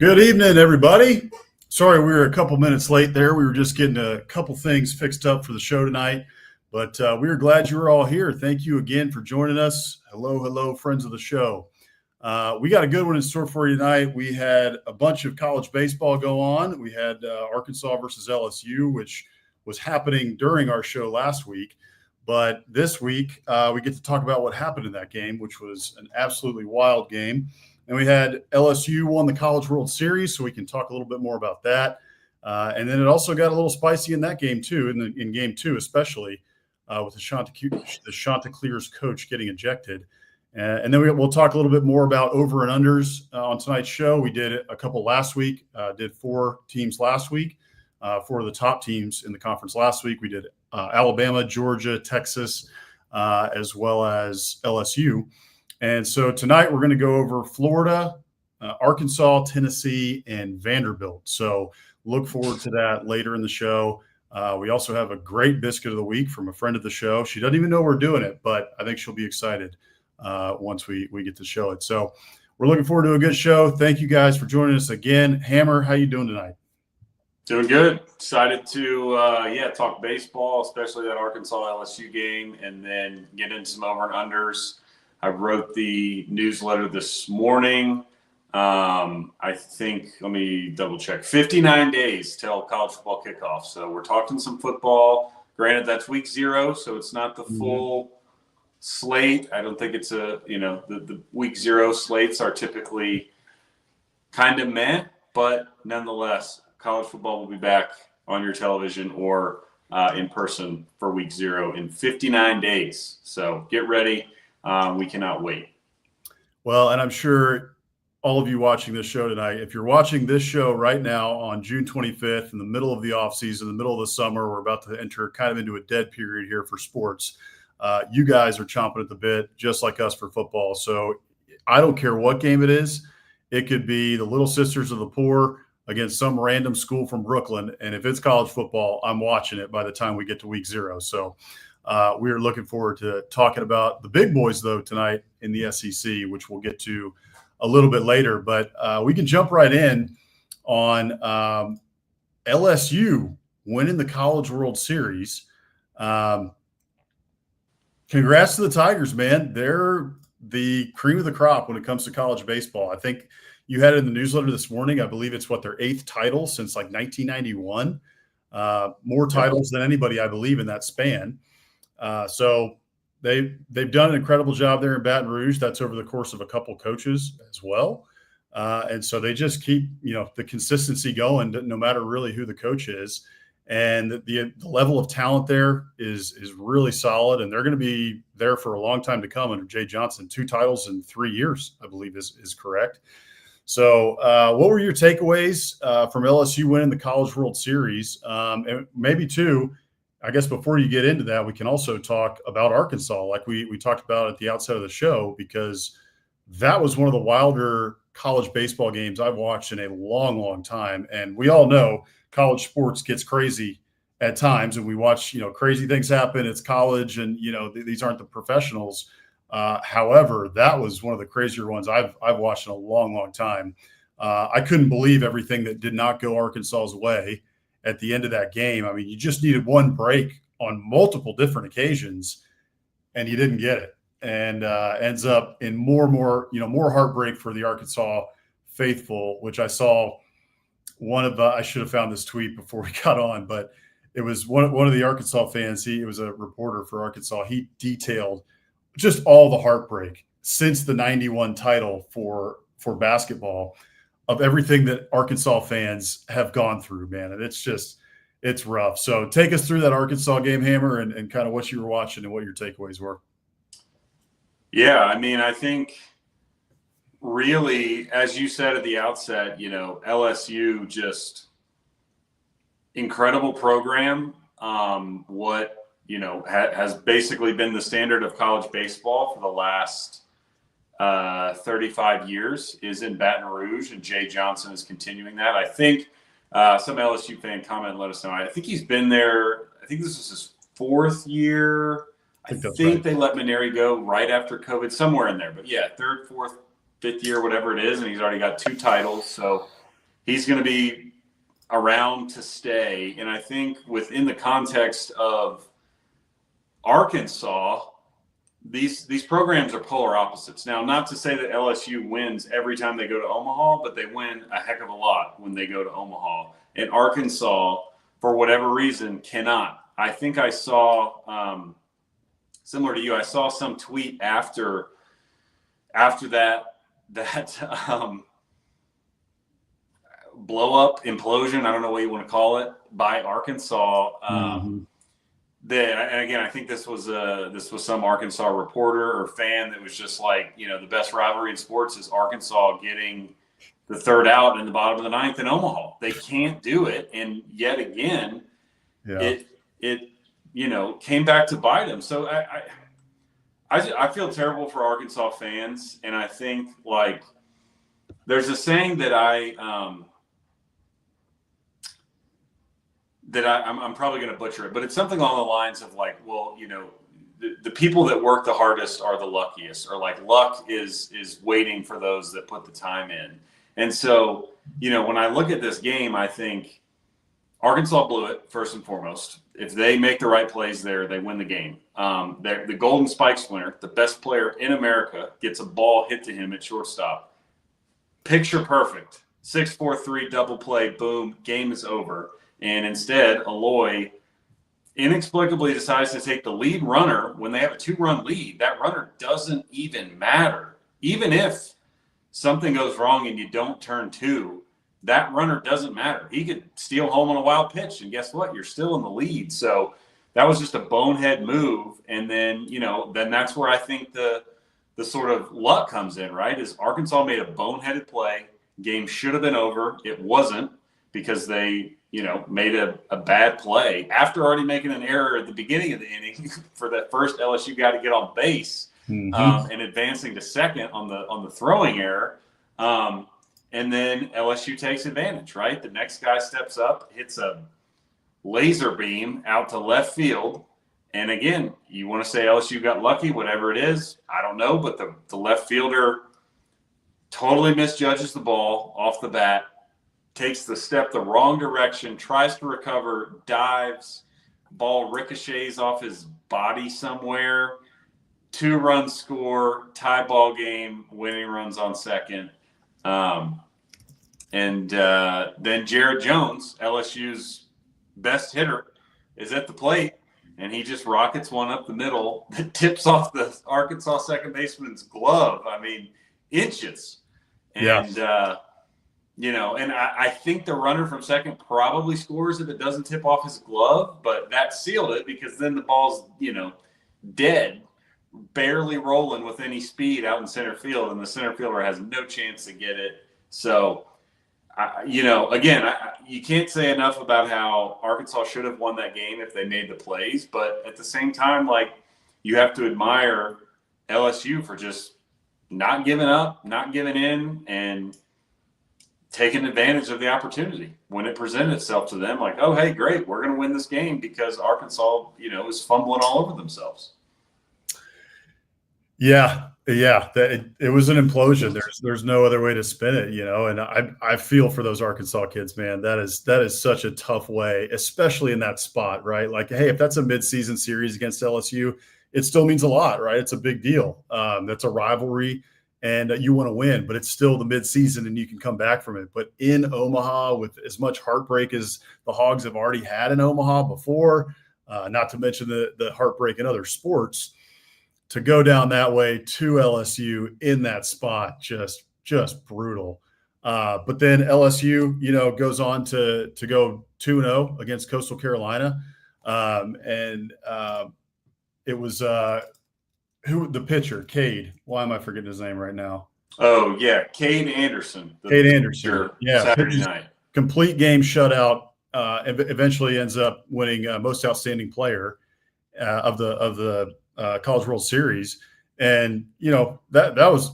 Good evening, everybody. Sorry we were a couple minutes late there. We were just getting a couple things fixed up for the show tonight, but we are glad you were all here. Thank you again for joining us. Hello, friends of the show. We got a good one in store for you tonight. We had a bunch of college baseball go on. We had Arkansas versus LSU, which was happening during our show last week. But this week, we get to talk about what happened in that game, which was an absolutely wild game. And we had LSU won the College World Series, so we can talk a little bit more about that. And then it also got a little spicy in that game, too, in game two, especially with the Chanticleer's coach getting ejected. And then we'll talk a little bit more about over and unders on tonight's show. We did a couple last week, did 4 teams last week, 4 of the top teams in the conference last week. We did Alabama, Georgia, Texas, as well as LSU. And so tonight we're going to go over Florida, Arkansas, Tennessee, and Vanderbilt. So look forward to that later in the show. We also have a great biscuit of the week from a friend of the show. She doesn't even know we're doing it, but I think she'll be excited once we get to show it. So we're looking forward to a good show. Thank you guys for joining us again. Hammer, how you doing tonight? Doing good. Excited to talk baseball, especially that Arkansas LSU game, and then get into some over and unders. I wrote the newsletter this morning. I think, let me double check, 59 days till college football kickoff. So we're talking some football. Granted, that's week 0, so it's not the full slate. I don't think it's the week 0 slates are typically kind of meh, but nonetheless, college football will be back on your television or in person for week 0 in 59 days. So get ready. We cannot wait. Well, and I'm sure all of you watching this show tonight, if you're watching this show right now on June 25th, in the middle of the offseason, the middle of the summer, we're about to enter kind of into a dead period here for sports. You guys are chomping at the bit, just like us for football. So I don't care what game it is. It could be the Little Sisters of the Poor against some random school from Brooklyn. And if it's college football, I'm watching it by the time we get to week 0. So we are looking forward to talking about the big boys, though, tonight in the SEC, which we'll get to a little bit later. But we can jump right in on LSU winning the College World Series. Congrats to the Tigers, man. They're the cream of the crop when it comes to college baseball. I think you had it in the newsletter this morning. I believe it's their 8th title since like 1991. More titles than anybody, I believe, in that span. So they've done an incredible job there in Baton Rouge. That's over the course of a couple coaches as well. And so they just keep, the consistency going no matter really who the coach is. And the level of talent there is really solid. And they're going to be there for a long time to come under Jay Johnson. 2 titles in 3 years, I believe is correct. So what were your takeaways from LSU winning the College World Series? And maybe too, I guess before you get into that, we can also talk about Arkansas, like we talked about at the outset of the show, because that was one of the wilder college baseball games I've watched in a long, long time. And we all know college sports gets crazy at times, and we watch, crazy things happen. It's college, and, these aren't the professionals. However, that was one of the crazier ones I've watched in a long, long time. I couldn't believe everything that did not go Arkansas's way at the end of that game. I mean, you just needed one break on multiple different occasions, and you didn't get it. And ends up in more heartbreak for the Arkansas faithful, which I saw I should have found this tweet before we got on, but it was one of the Arkansas fans. He was a reporter for Arkansas. He detailed just all the heartbreak since the 91 title for basketball, of everything that Arkansas fans have gone through, man. And it's rough. So take us through that Arkansas game, Hammer, and kind of what you were watching and what your takeaways were. Yeah, I mean, I think really, as you said at the outset, LSU, just incredible program. Has basically been the standard of college baseball for the last 35 years is in Baton Rouge, and Jay Johnson is continuing that. I think some LSU fan comment let us know. I think he's been there. I think this is his 4th year. I think they let Maneri go right after COVID, somewhere in there. But yeah, 3rd, 4th, 5th year, whatever it is, and he's already got 2 titles. So he's going to be around to stay. And I think within the context of Arkansas, these programs are polar opposites. Now, not to say that LSU wins every time they go to Omaha, but they win a heck of a lot when they go to Omaha. And Arkansas, for whatever reason, cannot. I think I saw, similar to you, I saw some tweet after that blow up, implosion, I don't know what you want to call it, by Arkansas. And again, I think this was some Arkansas reporter or fan that was just like, the best rivalry in sports is Arkansas getting the third out in the bottom of the ninth in Omaha. They can't do it, and yet again, it came back to bite them. So I feel terrible for Arkansas fans, and I think like there's a saying that I'm probably going to butcher it, but it's something along the lines of like, well, the people that work the hardest are the luckiest, or like luck is waiting for those that put the time in. And so, when I look at this game, I think Arkansas blew it first and foremost. If they make the right plays there, they win the game. The Golden Spikes winner, the best player in America, gets a ball hit to him at shortstop. Picture perfect. 6-4-3 double play, boom, game is over. And instead, Aloy inexplicably decides to take the lead runner when they have a 2-run lead. That runner doesn't even matter. Even if something goes wrong and you don't turn 2, that runner doesn't matter. He could steal home on a wild pitch, and guess what? You're still in the lead. So that was just a bonehead move. And then, then that's where I think the sort of luck comes in, right? Is Arkansas made a boneheaded play. Game should have been over. It wasn't, because they made a bad play after already making an error at the beginning of the inning for that first LSU guy to get on base, and advancing to second on the throwing error. And then LSU takes advantage, right? The next guy steps up, hits a laser beam out to left field. And again, you want to say LSU got lucky, whatever it is, I don't know, but the left fielder totally misjudges the ball off the bat, takes the step the wrong direction, tries to recover, dives, ball ricochets off his body somewhere, 2-run score, tie ball game, winning runs on second. And then Jared Jones, LSU's best hitter, is at the plate, and he just rockets one up the middle that tips off the Arkansas second baseman's glove. I mean, inches. And, and I think the runner from second probably scores if it doesn't tip off his glove, but that sealed it, because then the ball's, dead, barely rolling with any speed out in center field, and the center fielder has no chance to get it. So, again, you can't say enough about how Arkansas should have won that game if they made the plays, but at the same time, like, you have to admire LSU for just not giving up, not giving in, and taking advantage of the opportunity when it presented itself to them. Like, oh, hey, great, we're going to win this game because Arkansas, is fumbling all over themselves. Yeah. It was an implosion. There's no other way to spin it, and I feel for those Arkansas kids, man. That is such a tough way, especially in that spot, right? Like, hey, if that's a midseason series against LSU, it still means a lot, right? It's a big deal. That's a rivalry, and you want to win, but it's still the midseason and you can come back from it. But in Omaha, with as much heartbreak as the Hogs have already had in Omaha before, not to mention the heartbreak in other sports, to go down that way to LSU in that spot, just brutal. But then LSU, goes on to go 2-0 against Coastal Carolina. It was the pitcher, Cade. Why am I forgetting his name right now? Oh, yeah, Cade Anderson. Cade Anderson. Sure. Yeah, Saturday night. Complete game shutout. Eventually ends up winning most outstanding player of the College World Series. And, that was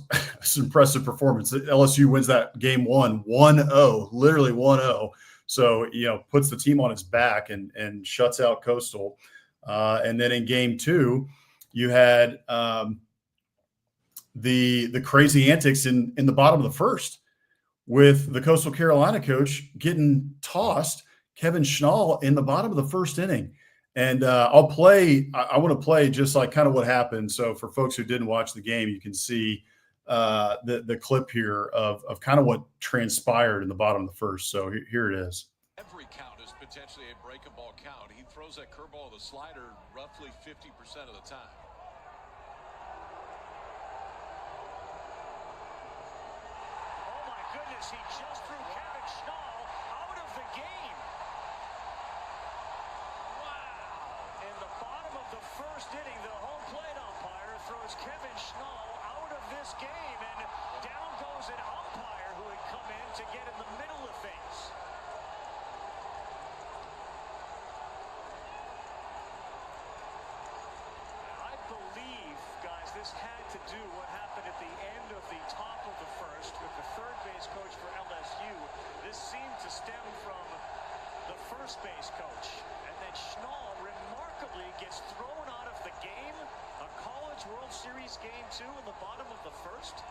an impressive performance. LSU wins that game 1-0, literally 1-0. So, puts the team on its back and shuts out Coastal. And then in game 2, you had the crazy antics in the bottom of the first, with the Coastal Carolina coach getting tossed, Kevin Schnall, in the bottom of the first inning. And I want to play just like kind of what happened. So for folks who didn't watch the game, you can see the clip here of kind of what transpired in the bottom of the first. So here it is. Every count is potentially a breaking ball count. He throws that curveball, the slider, roughly 50% of the time. Oh my goodness, he just threw Kevin Schnall out of the game. Wow. In the bottom of the first inning, the home plate umpire throws Kevin Schnall out of this game, and down goes an umpire who had come in to get in the middle of things. I believe, guys, this had to do what happened at the end of the top of the first with the third base coach for LSU. This seemed to stem from the first base coach. And then Schnall remarkably gets thrown out of the game. A College World Series game 2 in the bottom of the first.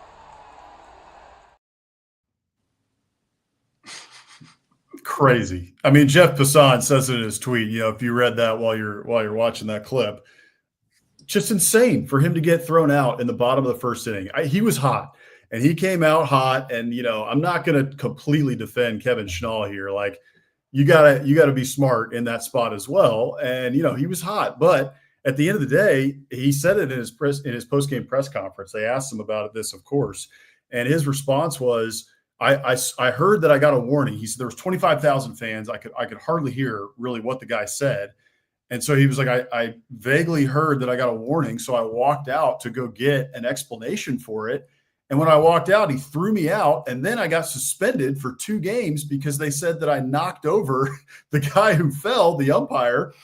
Crazy. I mean, Jeff Passan says it in his tweet, if you read that while you're watching that clip, just insane for him to get thrown out in the bottom of the first inning. He was hot, and he came out hot. And I'm not going to completely defend Kevin Schnall here. Like, you gotta be smart in that spot as well. And he was hot, but at the end of the day, he said it in his post-game press conference. They asked him about this, of course, and his response was, I heard that I got a warning. He said there was 25,000 fans. I could hardly hear really what the guy said. And so he was like, I vaguely heard that I got a warning. So I walked out to go get an explanation for it. And when I walked out, he threw me out. And then I got suspended for 2 games because they said that I knocked over the guy who fell, the umpire.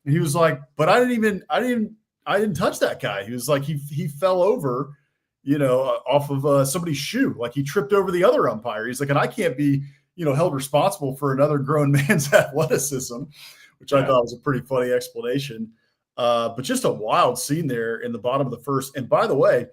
And he was like, but I didn't touch that guy. He was like, he fell over, off of somebody's shoe. Like, he tripped over the other umpire. He's like, and I can't be, held responsible for another grown man's athleticism, which I thought was a pretty funny explanation. But just a wild scene there in the bottom of the first. And by the way,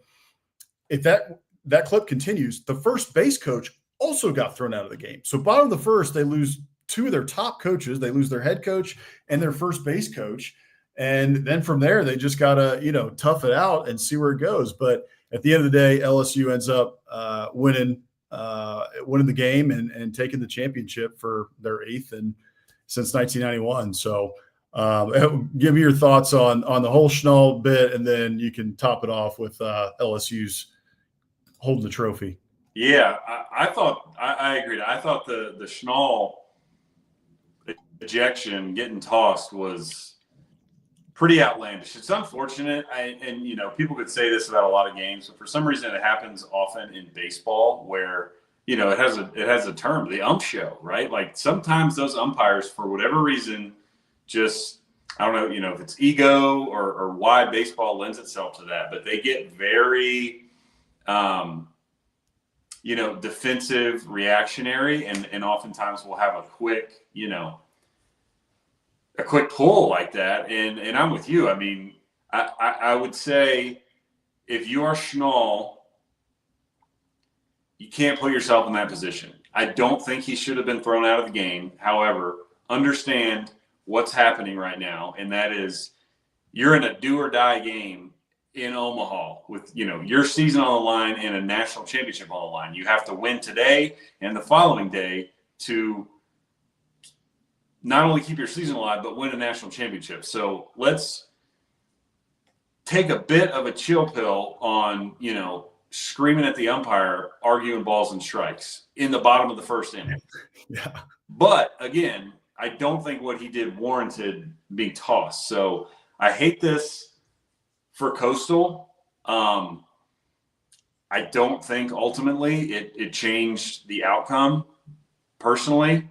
if that clip continues, the first base coach also got thrown out of the game. So bottom of the first, they lose 2 of their top coaches. They lose their head coach and their first base coach. And then from there, they just got to, tough it out and see where it goes. But at the end of the day, LSU ends up winning the game and taking the championship for their 8th since 1991. So give me your thoughts on the whole Schnall bit, and then you can top it off with LSU's holding the trophy. Yeah, I agreed. I thought the Schnall ejection, getting tossed, was pretty outlandish. It's unfortunate, and people could say this about a lot of games, but for some reason it happens often in baseball where it has a term, the ump show, right? Like, sometimes those umpires, for whatever reason, just, I don't know, if it's ego or why baseball lends itself to that, but they get very defensive, reactionary, and oftentimes will have a quick pull like that. And I'm with you. I mean, I would say if you are Schnall, you can't put yourself in that position. I don't think he should have been thrown out of the game. However, understand what's happening right now, and that is you're in a do or die game in Omaha with, your season on the line and a national championship on the line. You have to win today and the following day to not only keep your season alive, but win a national championship. So let's take a bit of a chill pill on, screaming at the umpire, arguing balls and strikes in the bottom of the first inning. Yeah. But again, I don't think what he did warranted being tossed. So I hate this for Coastal. I don't think ultimately it changed the outcome personally.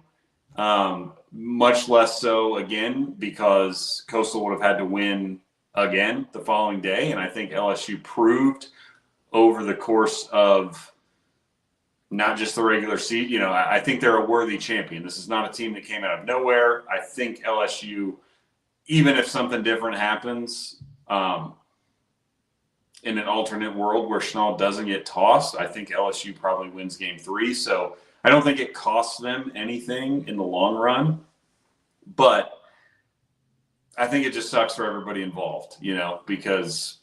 Much less so again, because Coastal would have had to win again the following day. And I think LSU proved over the course of not just the regular season, I think they're a worthy champion. This is not a team that came out of nowhere. I think LSU, even if something different happens, in an alternate world where Schnall doesn't get tossed, I think LSU probably wins game 3. So I don't think it costs them anything in the long run, but I think it just sucks for everybody involved, because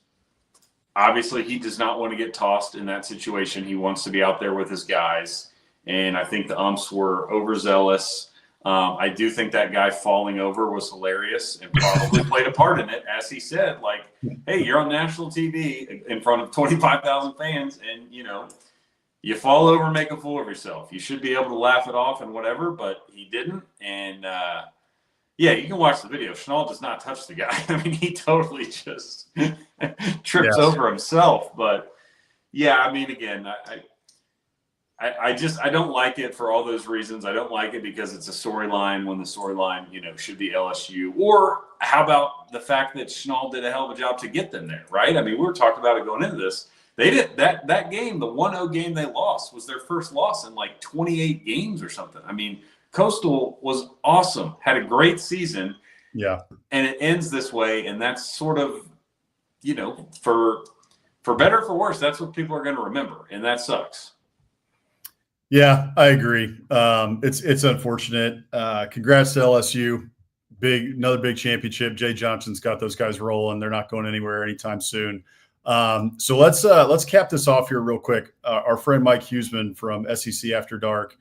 obviously he does not want to get tossed in that situation. He wants to be out there with his guys. And I think the umps were overzealous. I do think that guy falling over was hilarious and probably played a part in it. As he said, like, hey, you're on national TV in front of 25,000 fans and, you fall over and make a fool of yourself. You should be able to laugh it off and whatever, but he didn't. And, yeah, you can watch the video. Schnall does not touch the guy. I mean, he totally just trips over himself. But, yeah, I mean, again, I don't like it for all those reasons. I don't like it because it's a storyline when the storyline, should be LSU. Or how about the fact that Schnall did a hell of a job to get them there, right? I mean, we were talking about it going into this. They did that game, the 1-0 game they lost was their first loss in like 28 games or something. I mean, Coastal was awesome, had a great season. Yeah. And it ends this way. And that's sort of, for better or for worse, that's what people are going to remember. And that sucks. Yeah, I agree. It's unfortunate. Congrats to LSU. Another big championship. Jay Johnson's got those guys rolling. They're not going anywhere anytime soon. So let's cap this off here real quick. Our friend Mike Huseman from SEC After Dark,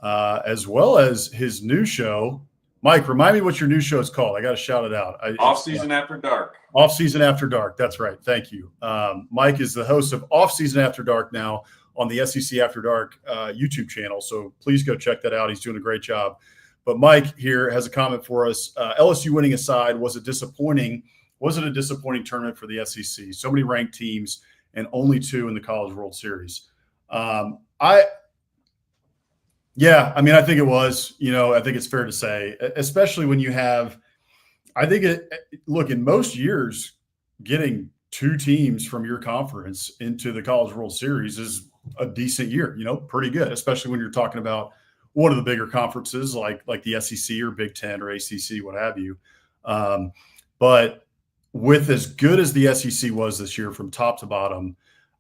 as well as his new show. Mike, remind me what your new show is called. I got to shout it out. Off-Season After Dark. Off-Season After Dark. That's right. Thank you. Mike is the host of Off-Season After Dark now on the SEC After Dark YouTube channel. So please go check that out. He's doing a great job. But Mike here has a comment for us. LSU winning aside, was it a disappointing tournament for the SEC? So many ranked teams and only 2 in the College World Series. I think it was. I think it's fair to say, especially when you have – in most years, getting 2 teams from your conference into the College World Series is a decent year, pretty good, especially when you're talking about one of the bigger conferences like the SEC or Big Ten or ACC, what have you. But with as good as the SEC was this year from top to bottom,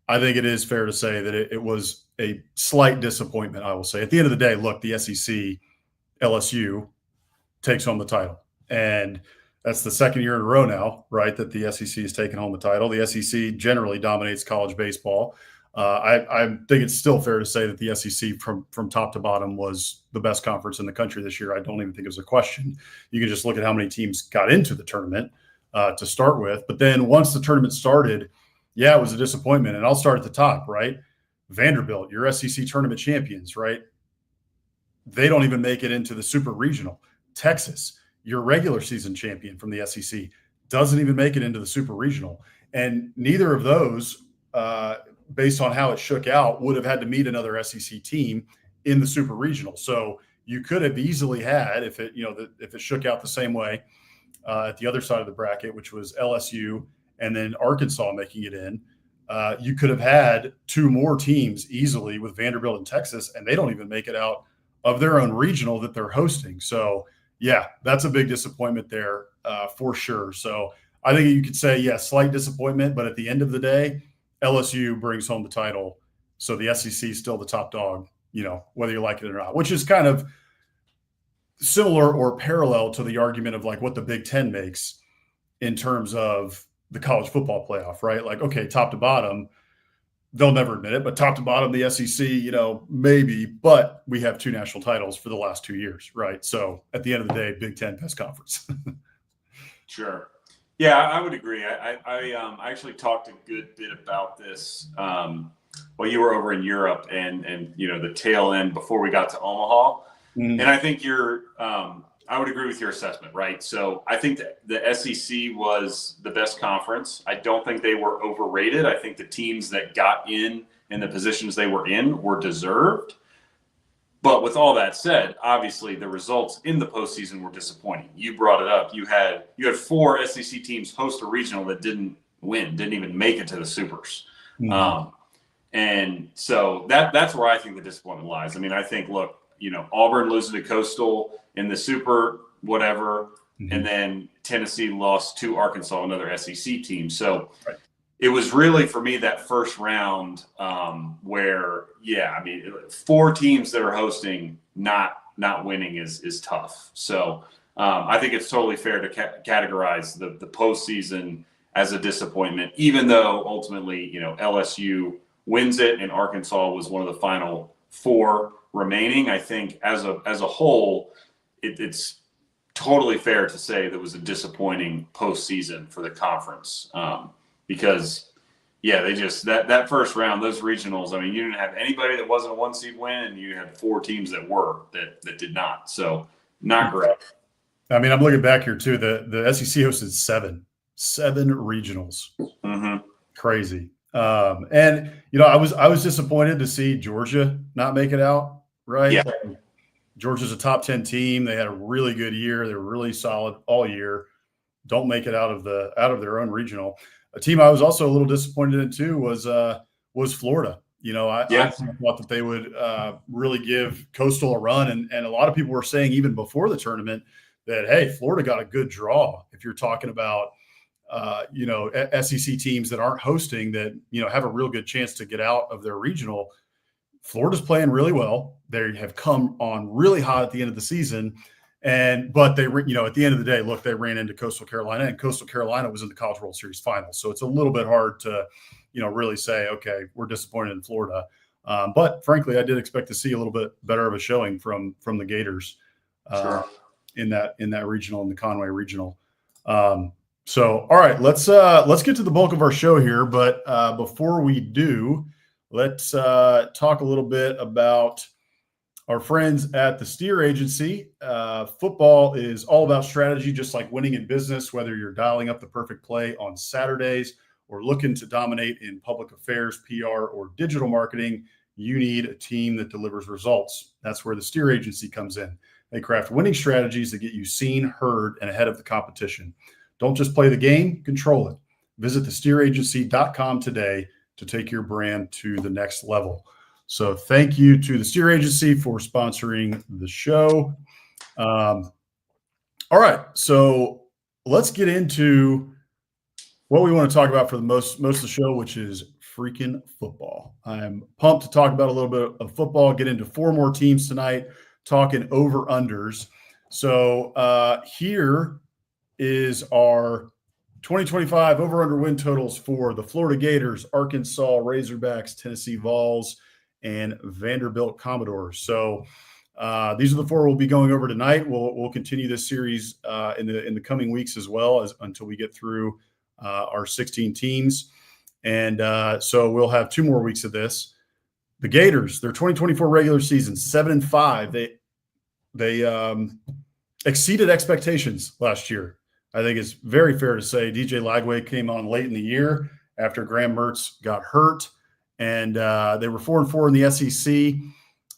I think it is fair to say that it was a slight disappointment, I will say. At the end of the day, look, the SEC, LSU, takes home the title. And that's the second year in a row now, right, that the SEC has taken home the title. The SEC generally dominates college baseball. I think it's still fair to say that the SEC from top to bottom was the best conference in the country this year. I don't even think it was a question. You can just look at how many teams got into the tournament to start with. But then once the tournament started, yeah, it was a disappointment. And I'll start at the top, right? Vanderbilt, your SEC tournament champions, right? They don't even make it into the super regional. Texas, your regular season champion from the SEC, doesn't even make it into the super regional. And neither of those, based on how it shook out, would have had to meet another SEC team in the super regional. So you could have easily had, if it shook out the same way at the other side of the bracket, which was LSU and then Arkansas making it in, you could have had 2 more teams easily with Vanderbilt and Texas, and they don't even make it out of their own regional that they're hosting. So, yeah, that's a big disappointment there for sure. So I think you could say, yeah, slight disappointment, but at the end of the day, LSU brings home the title. So the SEC is still the top dog, whether you like it or not, which is kind of similar or parallel to the argument of like what the Big Ten makes in terms of the college football playoff, right? Like, okay, top to bottom, they'll never admit it, but top to bottom, the SEC, maybe, but we have 2 national titles for the last 2 years, right? So at the end of the day, Big Ten best conference. Sure. Yeah, I would agree. I actually talked a good bit about this while you were over in Europe and the tail end before we got to Omaha. Mm-hmm. And I think I would agree with your assessment, right? So I think that the SEC was the best conference. I don't think they were overrated. I think the teams that got in the positions they were in were deserved. But with all that said, obviously the results in the postseason were disappointing. You brought it up. You had 4 SEC teams host a regional that didn't win, didn't even make it to the supers. Mm-hmm. And so that's where I think the disappointment lies. I mean, I think, look, Auburn losing to Coastal in the super whatever, mm-hmm. and then Tennessee lost to Arkansas, another SEC team. So it was really for me that first round where, four teams that are hosting not winning is tough. So I think it's totally fair to categorize the postseason as a disappointment, even though ultimately, LSU wins it and Arkansas was one of the final four remaining. I think as a whole, it's totally fair to say that was a disappointing postseason for the conference because, they just that first round, those regionals. I mean, you didn't have anybody that wasn't a 1-seed win, and you had four teams that were that did not. So not great. I mean, I'm looking back here too. The SEC hosted seven regionals. Mm-hmm. Crazy. And I was disappointed to see Georgia not make it out. Right. Yeah. Georgia's a top 10 team. They had a really good year. They were really solid all year. Don't make it out of their own regional. A team I was also a little disappointed in too was Florida. I thought that they would really give Coastal a run, and a lot of people were saying even before the tournament that, hey, Florida got a good draw. If you're talking about SEC teams that aren't hosting that have a real good chance to get out of their regional. Florida's playing really well. They have come on really hot at the end of the season. But they, at the end of the day, look, they ran into Coastal Carolina, and Coastal Carolina was in the College World Series final. So it's a little bit hard to, really say, okay, we're disappointed in Florida. But frankly, I did expect to see a little bit better of a showing from the Gators in that regional, in the Conway regional. So, all right, let's get to the bulk of our show here. But before we do, let's talk a little bit about our friends at the Steer Agency. Football is all about strategy, just like winning in business, whether you're dialing up the perfect play on Saturdays or looking to dominate in public affairs, PR, or digital marketing. You need a team that delivers results. That's where the Steer Agency comes in. They craft winning strategies that get you seen, heard, and ahead of the competition. Don't just play the game, control it. Visit thesteeragency.com today to take your brand to the next level. So thank you to the Steer Agency for sponsoring the show. All right, so let's get into what we want to talk about for the most of the show, which is freaking football. I'm pumped to talk about a little bit of football, get into four more teams tonight, talking over-unders. So here is our 2025 over-under win totals for the Florida Gators, Arkansas Razorbacks, Tennessee Vols, and Vanderbilt Commodores. So these are the four we'll be going over tonight. We'll continue this series in the coming weeks as well until we get through our 16 teams. And so we'll have 2 more weeks of this. The Gators, their 2024 regular season, 7-5. They exceeded expectations last year. I think it's very fair to say DJ Lagway came on late in the year after Graham Mertz got hurt, and they were 4-4 in the SEC.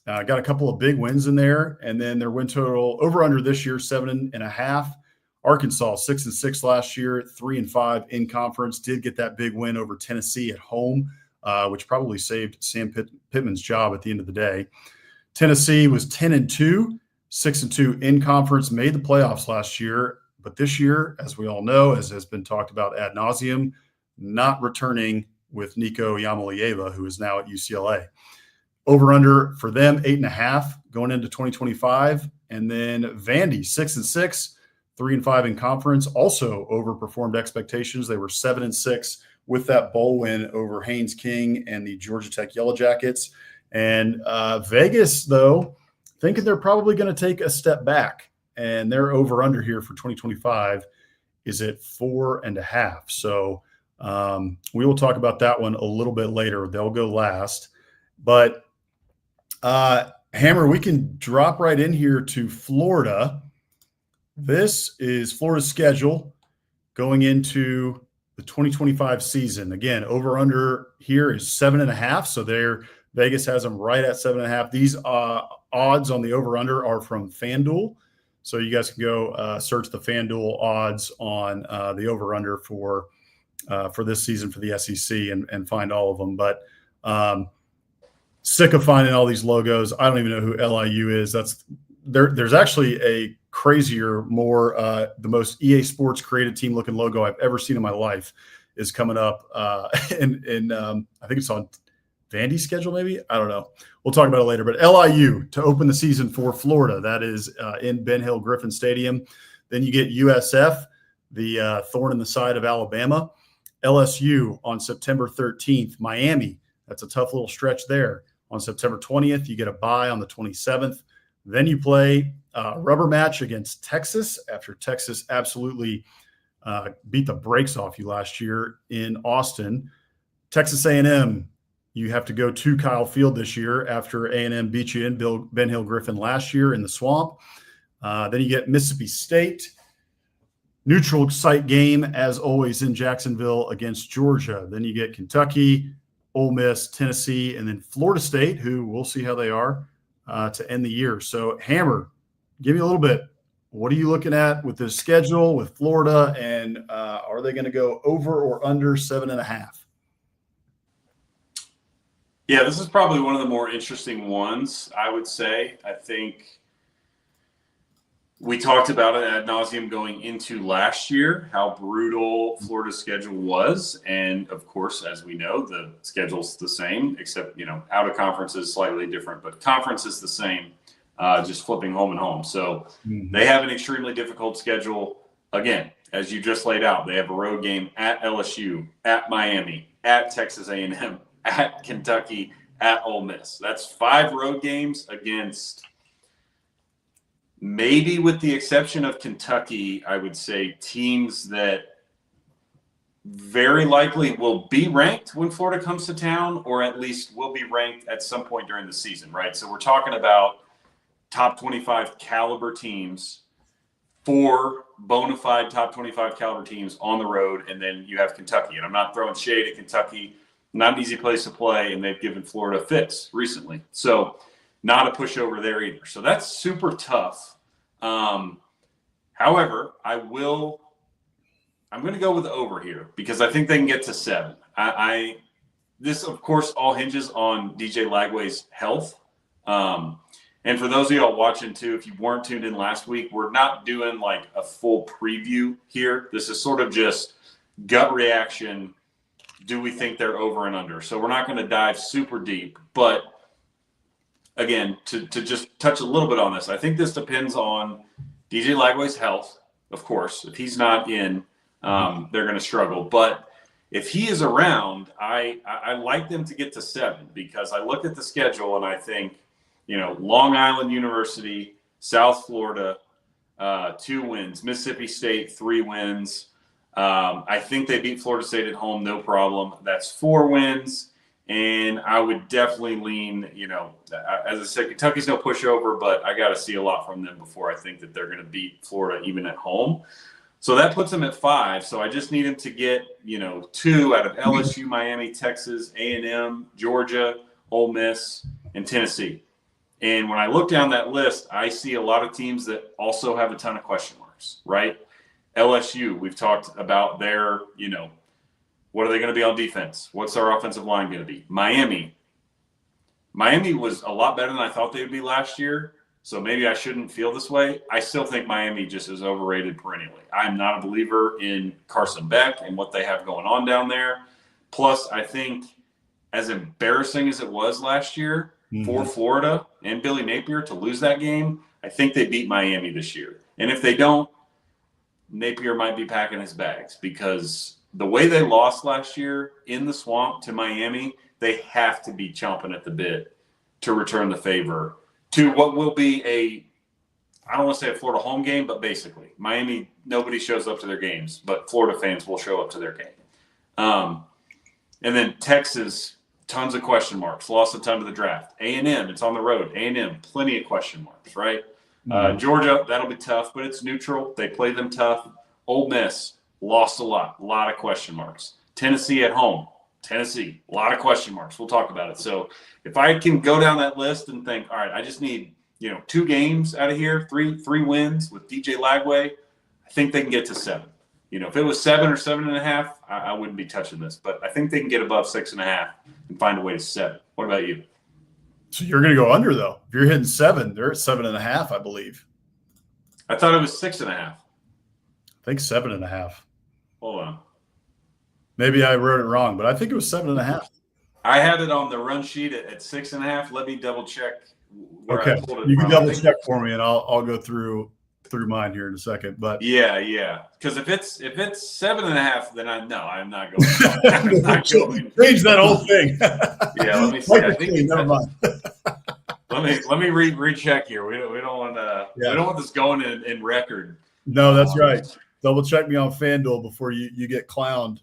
Got a couple of big wins in there, and then their win total over under this year 7.5. Arkansas 6-6 last year, 3-5 in conference. Did get that big win over Tennessee at home, which probably saved Sam Pittman's job at the end of the day. Tennessee was 10-2, 6-2 in conference. Made the playoffs last year. But this year, as we all know, as has been talked about ad nauseum, not returning with Nico Yamalieva, who is now at UCLA. Over-under for them, 8.5 going into 2025. And then Vandy, 6-6, 3-5 in conference, also overperformed expectations. They were 7-6 with that bowl win over Haynes King and the Georgia Tech Yellow Jackets. And Vegas, though, thinking they're probably going to take a step back. And their over-under here for 2025 is at 4.5. So we will talk about that one a little bit later. They'll go last. But, Hammer, we can drop right in here to Florida. This is Florida's schedule going into the 2025 season. Again, over-under here is 7.5. So Vegas has them right at 7.5. These odds on the over-under are from FanDuel. So you guys can go search the FanDuel odds on the over-under for this season for the SEC and find all of them. But sick of finding all these logos. I don't even know who LIU is. There's actually a crazier, more the most EA Sports created team looking logo I've ever seen in my life is coming up, and I think it's on Vandy's schedule, maybe. I don't know. We'll talk about it later. But LIU to open the season for Florida. That is in Ben Hill Griffin Stadium. Then you get USF, the thorn in the side of Alabama. LSU on September 13th. Miami, that's a tough little stretch there. On September 20th, you get a bye on the 27th. Then you play a rubber match against Texas after Texas absolutely beat the brakes off you last year in Austin. Texas A&M, you have to go to Kyle Field this year after A&M beat you in Ben Hill Griffin last year in the Swamp. Then you get Mississippi State. Neutral site game, as always, in Jacksonville against Georgia. Then you get Kentucky, Ole Miss, Tennessee, and then Florida State, who we'll see how they are to end the year. So, Hammer, give me a little bit. What are you looking at with this schedule with Florida, and are they going to go over or under 7.5? Yeah, this is probably one of the more interesting ones, I would say. I think we talked about it ad nauseum going into last year, how brutal Florida's schedule was. And of course, as we know, the schedule's the same, except, out of conference is slightly different, but conference is the same, just flipping home and home. So they have an extremely difficult schedule. Again, as you just laid out, they have a road game at LSU, at Miami, at Texas A&M, at Kentucky, at Ole Miss. That's 5 road games against, maybe with the exception of Kentucky, I would say teams that very likely will be ranked when Florida comes to town, or at least will be ranked at some point during the season, right? So we're talking about top 25 caliber teams, 4 bona fide top 25 caliber teams on the road, and then you have Kentucky. And I'm not throwing shade at Kentucky. Not an easy place to play, and they've given Florida fits recently. So not a pushover there either. So that's super tough. However, I'm going to go with the over here because I think they can get to 7. This, of course, all hinges on DJ Lagway's health. And for those of y'all watching too, if you weren't tuned in last week, we're not doing like a full preview here. This is sort of just gut reaction. Do we think they're over and under? So we're not going to dive super deep, but again, to just touch a little bit on this, I think this depends on DJ Lagway's health. Of course, if he's not in, they're going to struggle. But if he is around, I like them to get to 7 because I look at the schedule and I think, Long Island University, South Florida, 2 wins, Mississippi State, 3 wins. I think they beat Florida State at home, no problem. That's 4 wins. And I would definitely lean, as I said, Kentucky's no pushover, but I got to see a lot from them before I think that they're going to beat Florida even at home. So that puts them at 5. So I just need them to get, 2 out of LSU, Miami, Texas, A&M, Georgia, Ole Miss, and Tennessee. And when I look down that list, I see a lot of teams that also have a ton of question marks, right? LSU, we've talked about their, what are they going to be on defense? What's our offensive line going to be? Miami was a lot better than I thought they would be last year, so maybe I shouldn't feel this way. I still think Miami just is overrated perennially. I'm not a believer in Carson Beck and what they have going on down there. Plus, I think as embarrassing as it was last year for Florida and Billy Napier to lose that game, I think they beat Miami this year. And if they don't, Napier might be packing his bags because the way they lost last year in the Swamp to Miami, they have to be chomping at the bit to return the favor to what will be I don't want to say a Florida home game, but basically Miami, nobody shows up to their games, but Florida fans will show up to their game. And then Texas, tons of question marks, lost a ton of the draft. A&M, it's on the road. A&M, plenty of question marks, right? Georgia, that'll be tough, but it's neutral. They play them tough. Ole Miss, lost a lot of question marks. Tennessee at home. Tennessee, a lot of question marks. We'll talk about it. So if I can go down that list and think, all right, I just need, 2 games out of here, three wins with DJ Lagway, I think they can get to 7. If it was 7 or 7.5, I wouldn't be touching this. But I think they can get above 6.5 and find a way to 7. What about you? So you're going to go under, though. If you're hitting 7, they're at 7.5, I believe. I thought it was 6.5. I think 7.5. Hold on. Maybe I wrote it wrong, but I think it was 7.5. I had it on the run sheet at 6.5. Let me double check where Okay, I pulled it you can from. double check for me, and I'll go through mine here in a second. But yeah. Because if it's 7.5, then I'm not going. I'm not going. Change that whole thing. Yeah, let me see. I think never mind. let me recheck here. We don't want we don't want this going in record. No, that's right. Double check me on FanDuel before you get clowned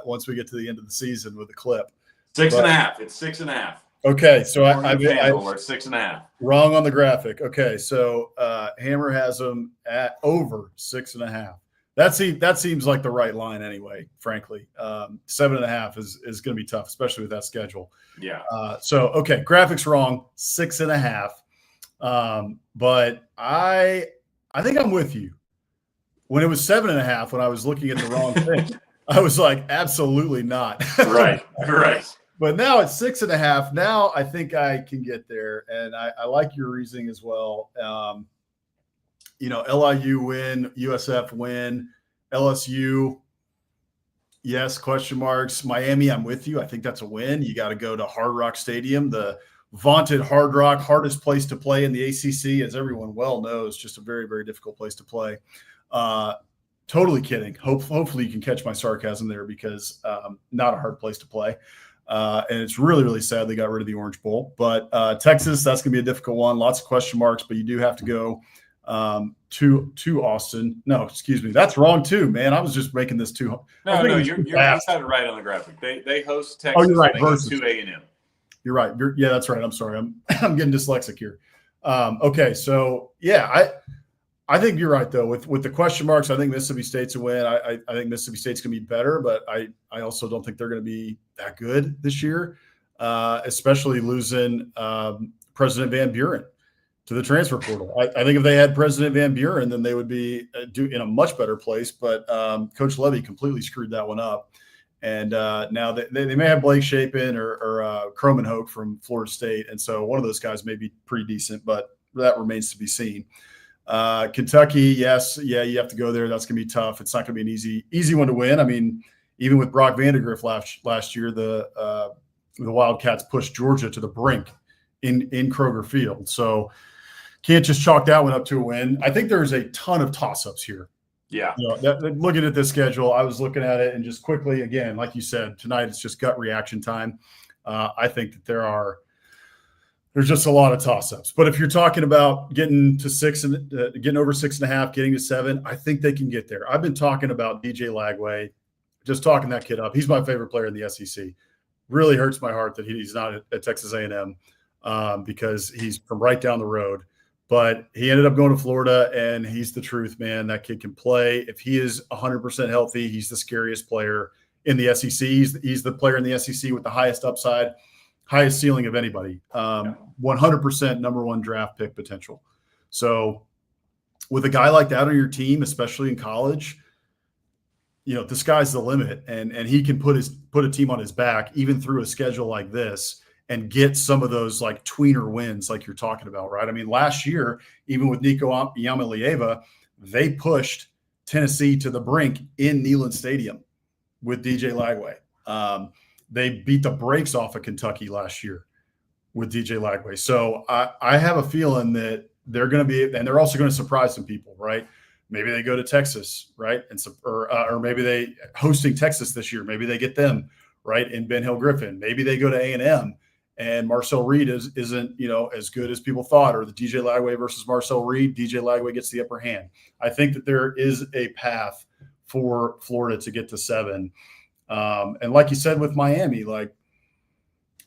once we get to the end of the season with a clip. 6.5. It's 6.5. Okay, so I FanDuel, it's 6.5. Wrong on the graphic. Okay, so Hammer has them at over 6.5. That seems like the right line anyway. Frankly, 7.5 is going to be tough, especially with that schedule. Yeah. So okay, graphics wrong, 6.5. But I think I'm with you. When it was 7.5, when I was looking at the wrong thing, I was like, absolutely not. Right. But now it's 6.5. Now I think I can get there, and I like your reasoning as well. LIU win, USF win, LSU, yes, question marks. Miami, I'm with you. I think that's a win. You got to go to Hard Rock Stadium, the vaunted Hard Rock, hardest place to play in the ACC, as everyone well knows, just a very, very difficult place to play. Totally kidding. Hopefully you can catch my sarcasm there, because not a hard place to play. And it's really, really sad they got rid of the Orange Bowl. But Texas, that's going to be a difficult one. Lots of question marks, but you do have to go to Austin. No, excuse me. That's wrong too, man. I was just making this too. No, you had it right on the graphic. They host Texas. Oh, you're right. Versus 2 A&M. You're right. Yeah, that's right. I'm sorry. I'm getting dyslexic here. Okay, so yeah, I think you're right though. With the question marks, I think Mississippi State's a win. I think Mississippi State's going to be better, but I also don't think they're going to be that good this year, especially losing President Van Buren to the transfer portal. I think if they had President Van Buren, then they would be in a much better place. But Coach Levy completely screwed that one up. And now they may have Blake Shapen or Cromanhoke from Florida State. And so one of those guys may be pretty decent, but that remains to be seen. Kentucky, yes. Yeah, you have to go there. That's going to be tough. It's not going to be an easy one to win. I mean, even with Brock Vandegrift last year, the Wildcats pushed Georgia to the brink in Kroger Field. So can't just chalk that one up to a win. I think there's a ton of toss-ups here. Yeah. Looking at this schedule, I was looking at it and just quickly, again, like you said, tonight it's just gut reaction time. I think that there's just a lot of toss-ups. But if you're talking about getting to 6 and getting over 6.5, getting to 7, I think they can get there. I've been talking about DJ Lagway, just talking that kid up. He's my favorite player in the SEC. Really hurts my heart that he's not at Texas A&M because he's from right down the road. But he ended up going to Florida, and he's the truth, man. That kid can play. If he is 100% healthy, he's the scariest player in the SEC. He's the player in the SEC with the highest upside, highest ceiling of anybody. 100% number one draft pick potential. So with a guy like that on your team, especially in college, the sky's the limit, and he can put a team on his back even through a schedule like this and get some of those like tweener wins like you're talking about, right? I mean, last year, even with Nico Iamaleava, they pushed Tennessee to the brink in Neyland Stadium with DJ Lagway. They beat the brakes off of Kentucky last year with DJ Lagway. So I have a feeling that they're going to be, and they're also going to surprise some people, right? Maybe they go to Texas, right? Or maybe they hosting Texas this year. Maybe they get them, right, in Ben Hill Griffin. Maybe they go to A&M and Marcel Reed isn't as good as people thought, or the DJ Lagway versus Marcel Reed. DJ Lagway gets the upper hand. I think that there is a path for Florida to get to 7. And like you said with Miami, I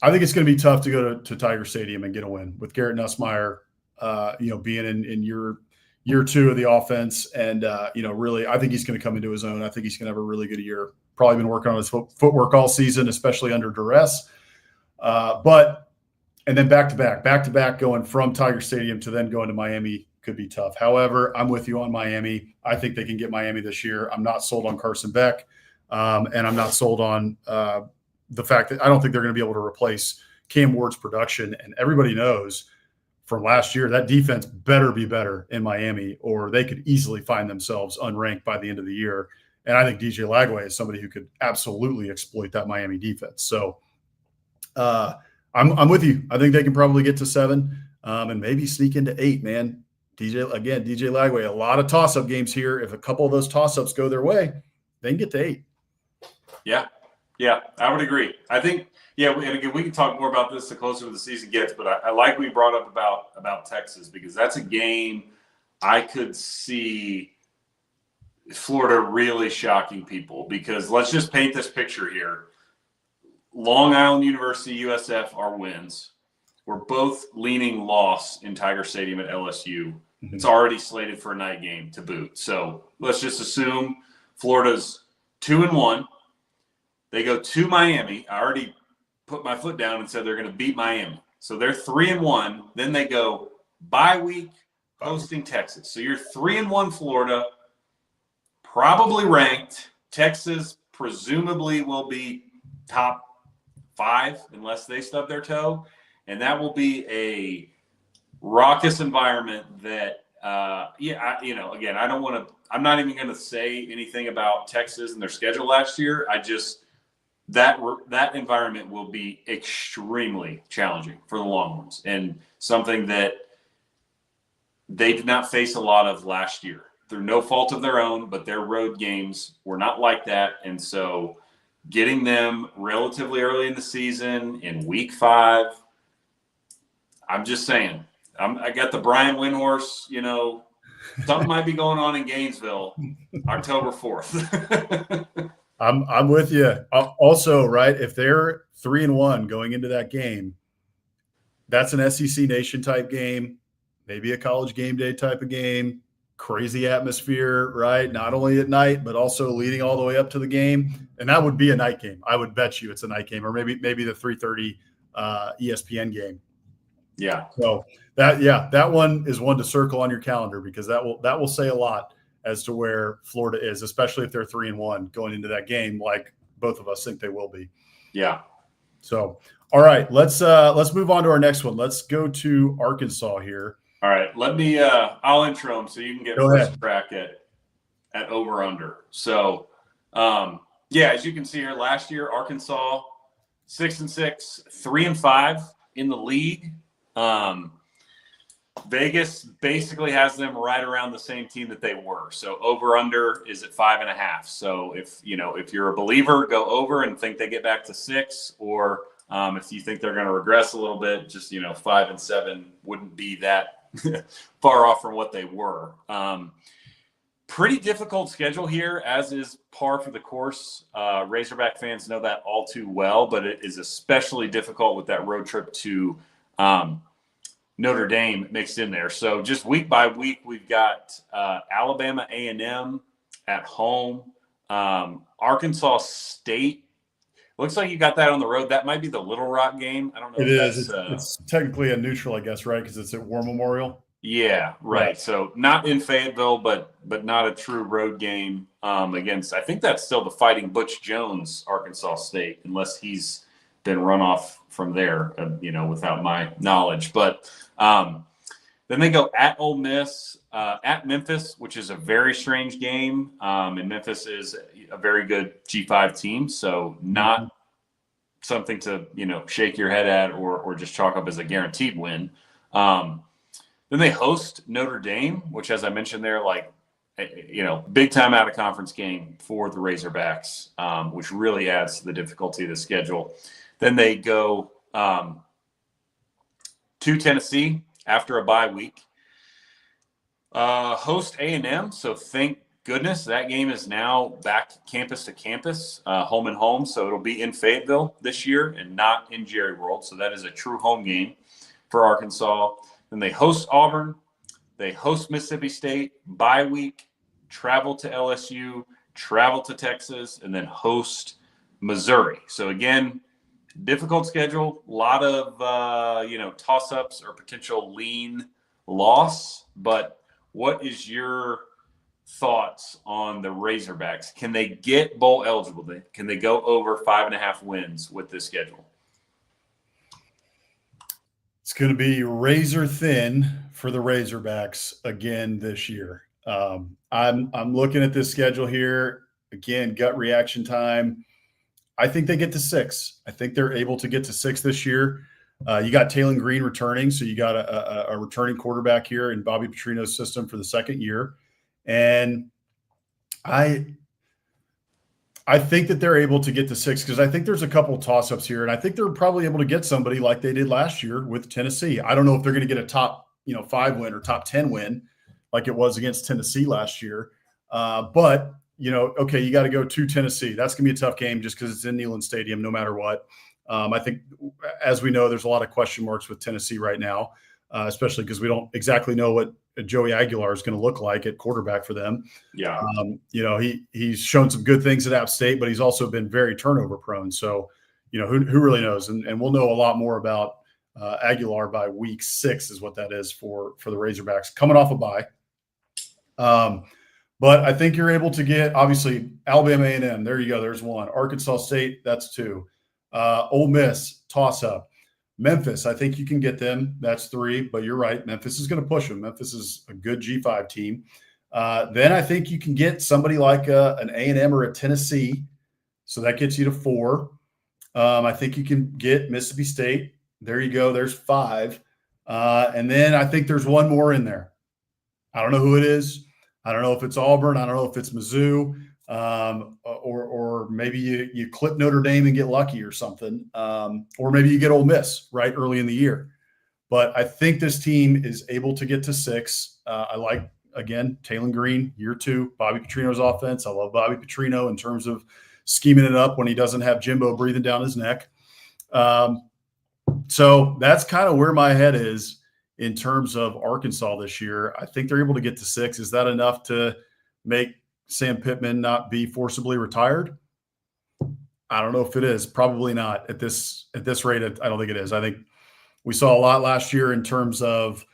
think it's going to be tough to go to Tiger Stadium and get a win with Garrett Nussmeier, being in year 2 of the offense. And, really, I think he's going to come into his own. I think he's going to have a really good year. Probably been working on his footwork all season, especially under duress. And then back to back going from Tiger Stadium to then going to Miami could be tough. However, I'm with you on Miami. I think they can get Miami this year. I'm not sold on Carson Beck. And I'm not sold on the fact that I don't think they're going to be able to replace Cam Ward's production. And everybody knows from last year that defense better be better in Miami, or they could easily find themselves unranked by the end of the year. And I think DJ Lagway is somebody who could absolutely exploit that Miami defense. So I'm with you. I think they can probably get to 7 and maybe sneak into 8, man. DJ Lagway, a lot of toss-up games here. If a couple of those toss-ups go their way, they can get to 8. Yeah, I would agree. I think, and again, we can talk more about this the closer the season gets, but I like what you brought up about Texas, because that's a game I could see Florida really shocking people, because let's just paint this picture here. Long Island University, USF are wins. We're both leaning loss in Tiger Stadium at LSU. Mm-hmm. It's already slated for a night game to boot. So let's just assume Florida's 2-1. They go to Miami. I already put my foot down and said they're going to beat Miami. So they're 3-1. Then they go bye week hosting Texas. So you're 3-1 Florida, probably ranked. Texas presumably will be top 5 unless they stub their toe. And that will be a raucous environment that, again, I don't want to – I'm not even going to say anything about Texas and their schedule last year. That environment will be extremely challenging for the Longhorns, and something that they did not face a lot of last year through no fault of their own, but their road games were not like that. And so getting them relatively early in the season in week 5, I'm just saying, I got the Brian Windhorse, something might be going on in Gainesville October 4th. I'm with you. Also, right, if they're 3-1 going into that game, that's an SEC Nation type game, maybe a college game day type of game, crazy atmosphere, right? Not only at night, but also leading all the way up to the game. And that would be a night game. I would bet you it's a night game, or maybe the 3:30 ESPN game. Yeah. So that one is one to circle on your calendar, because that will say a lot as to where Florida is, especially if they're 3-1 going into that game, like both of us think they will be. Yeah. So, all right, let's move on to our next one. Let's go to Arkansas here. All right, let me I'll intro them so you can get first crack at over under. So, as you can see here, last year Arkansas 6-6, 3-5 in the league. Vegas basically has them right around the same team that they were. So over under is at 5.5. So if you're a believer, go over and think they get back to 6, or if you think they're going to regress a little bit, just 5 and 7 wouldn't be that far off from what they were. Pretty difficult schedule here, as is par for the course. Razorback fans know that all too well, but it is especially difficult with that road trip to Notre Dame mixed in there. So just week by week, we've got Alabama A&M at home, Arkansas State. Looks like you got that on the road. That might be the Little Rock game. I don't know. It's technically a neutral, I guess, right? Because it's at War Memorial. Yeah, right. Yeah. So not in Fayetteville, but not a true road game against. I think that's still the Fighting Butch Jones, Arkansas State, unless he's been run off from there, without my knowledge. But then they go at Ole Miss, at Memphis, which is a very strange game. And Memphis is a very good G5 team, so not something to shake your head at or just chalk up as a guaranteed win. Then they host Notre Dame, which, as I mentioned there, big time out of conference game for the Razorbacks, which really adds to the difficulty of the schedule. Then they go to Tennessee after a bye week. Host A&M, so thank goodness that game is now back campus to campus, home and home. So it'll be in Fayetteville this year and not in Jerry World. So that is a true home game for Arkansas. Then they host Auburn. They host Mississippi State, bye week, travel to LSU, travel to Texas, and then host Missouri. So again, difficult schedule, a lot of toss-ups or potential lean loss. But what is your thoughts on the Razorbacks? Can they get bowl eligible? Can they go over 5.5 wins with this schedule? It's going to be razor thin for the Razorbacks again this year. I'm looking at this schedule here. again, gut reaction time. I think they get to 6. I think they're able to get to 6 this year. You got Taylor Green returning, so you got a returning quarterback here in Bobby Petrino's system for the second year. And I think that they're able to get to 6 because I think there's a couple of toss-ups here, and I think they're probably able to get somebody like they did last year with Tennessee. I don't know if they're going to get a top 5 win or top 10 win like it was against Tennessee last year. But, okay, you got to go to Tennessee. That's going to be a tough game just because it's in Neyland Stadium no matter what. I think, as we know, there's a lot of question marks with Tennessee right now, especially because we don't exactly know what Joey Aguilar is going to look like at quarterback for them. Yeah. He's shown some good things at App State, but he's also been very turnover prone. So, who really knows? And we'll know a lot more about Aguilar by week 6 is what that is for the Razorbacks coming off a bye. But I think you're able to get, obviously, Alabama A&M. There you go. There's 1. Arkansas State, that's 2. Ole Miss, toss-up. Memphis, I think you can get them. That's 3. But you're right. Memphis is going to push them. Memphis is a good G5 team. Then I think you can get somebody like an A&M or a Tennessee. So that gets you to 4. I think you can get Mississippi State. There you go. There's 5. And then I think there's 1 more in there. I don't know who it is. I don't know if it's Auburn. I don't know if it's Mizzou, or maybe you clip Notre Dame and get lucky or something, or maybe you get Ole Miss right early in the year. But I think this team is able to get to 6. I like, again, Taylor Green, year 2, Bobby Petrino's offense. I love Bobby Petrino in terms of scheming it up when he doesn't have Jimbo breathing down his neck. So that's kind of where my head is in terms of Arkansas this year. I think they're able to get to 6. Is that enough to make Sam Pittman not be forcibly retired? I don't know if it is. Probably not at this rate. I don't think it is. I think we saw a lot last year in terms of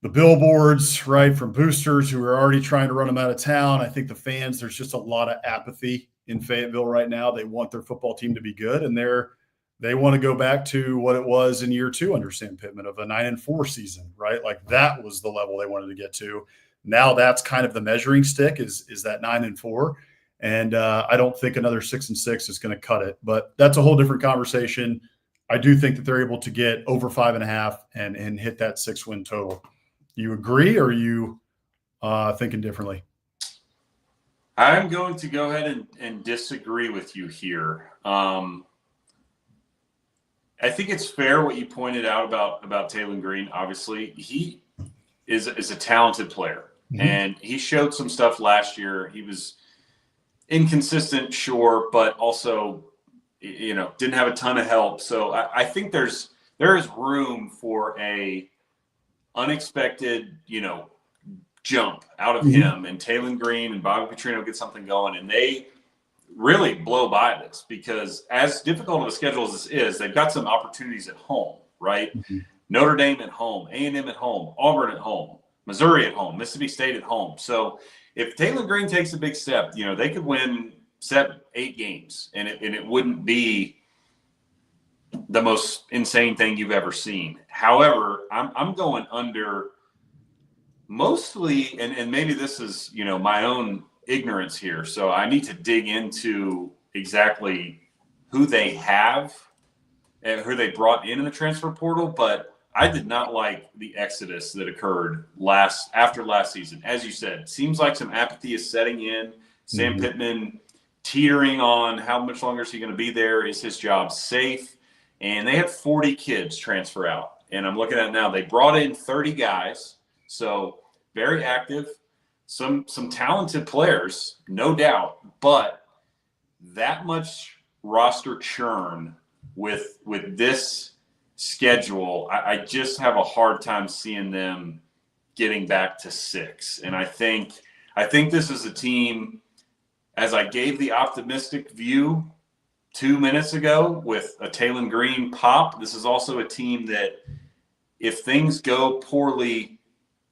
the billboards, right, from boosters who are already trying to run them out of town. I think the fans, there's just a lot of apathy in Fayetteville right now. They want their football team to be good, and they want to go back to what it was in year 2 under Sam Pittman of a 9-4 season, right? Like that was the level they wanted to get to. Now that's kind of the measuring stick is that 9-4. And I don't think another 6-6 is going to cut it, but that's a whole different conversation. I do think that they're able to get over 5.5 and hit that 6-win total. You agree, or are you thinking differently? I'm going to go ahead and disagree with you here. I think it's fair what you pointed out about Taylor Green. Obviously, he is a talented player, and he showed some stuff last year. He was inconsistent, sure, but also, didn't have a ton of help. So I think there is room for a unexpected, jump out of him, and Taylor Green and Bobby Petrino get something going, and they really blow by this because as difficult of a schedule as this is, they've got some opportunities at home, right? Notre Dame at home, A&M at home, Auburn at home, Missouri at home, Mississippi State at home. So if Taylor Green takes a big step, they could win 7-8 games, and it wouldn't be the most insane thing you've ever seen. However, I'm going under mostly, and maybe this is, my own ignorance here, so I need to dig into exactly who they have and who they brought in the transfer portal, but I did not like the exodus that occurred after last season. As you said, seems like some apathy is setting in. Sam Pittman teetering on how much longer is he going to be there? Is his job safe? And they had 40 kids transfer out, and I'm looking at it now. They brought in 30 guys, so very active. Some talented players, no doubt, but that much roster churn with this schedule, I just have a hard time seeing them getting back to 6. And I think this is a team, as I gave the optimistic view 2 minutes ago with a Taylor Green pop, this is also a team that if things go poorly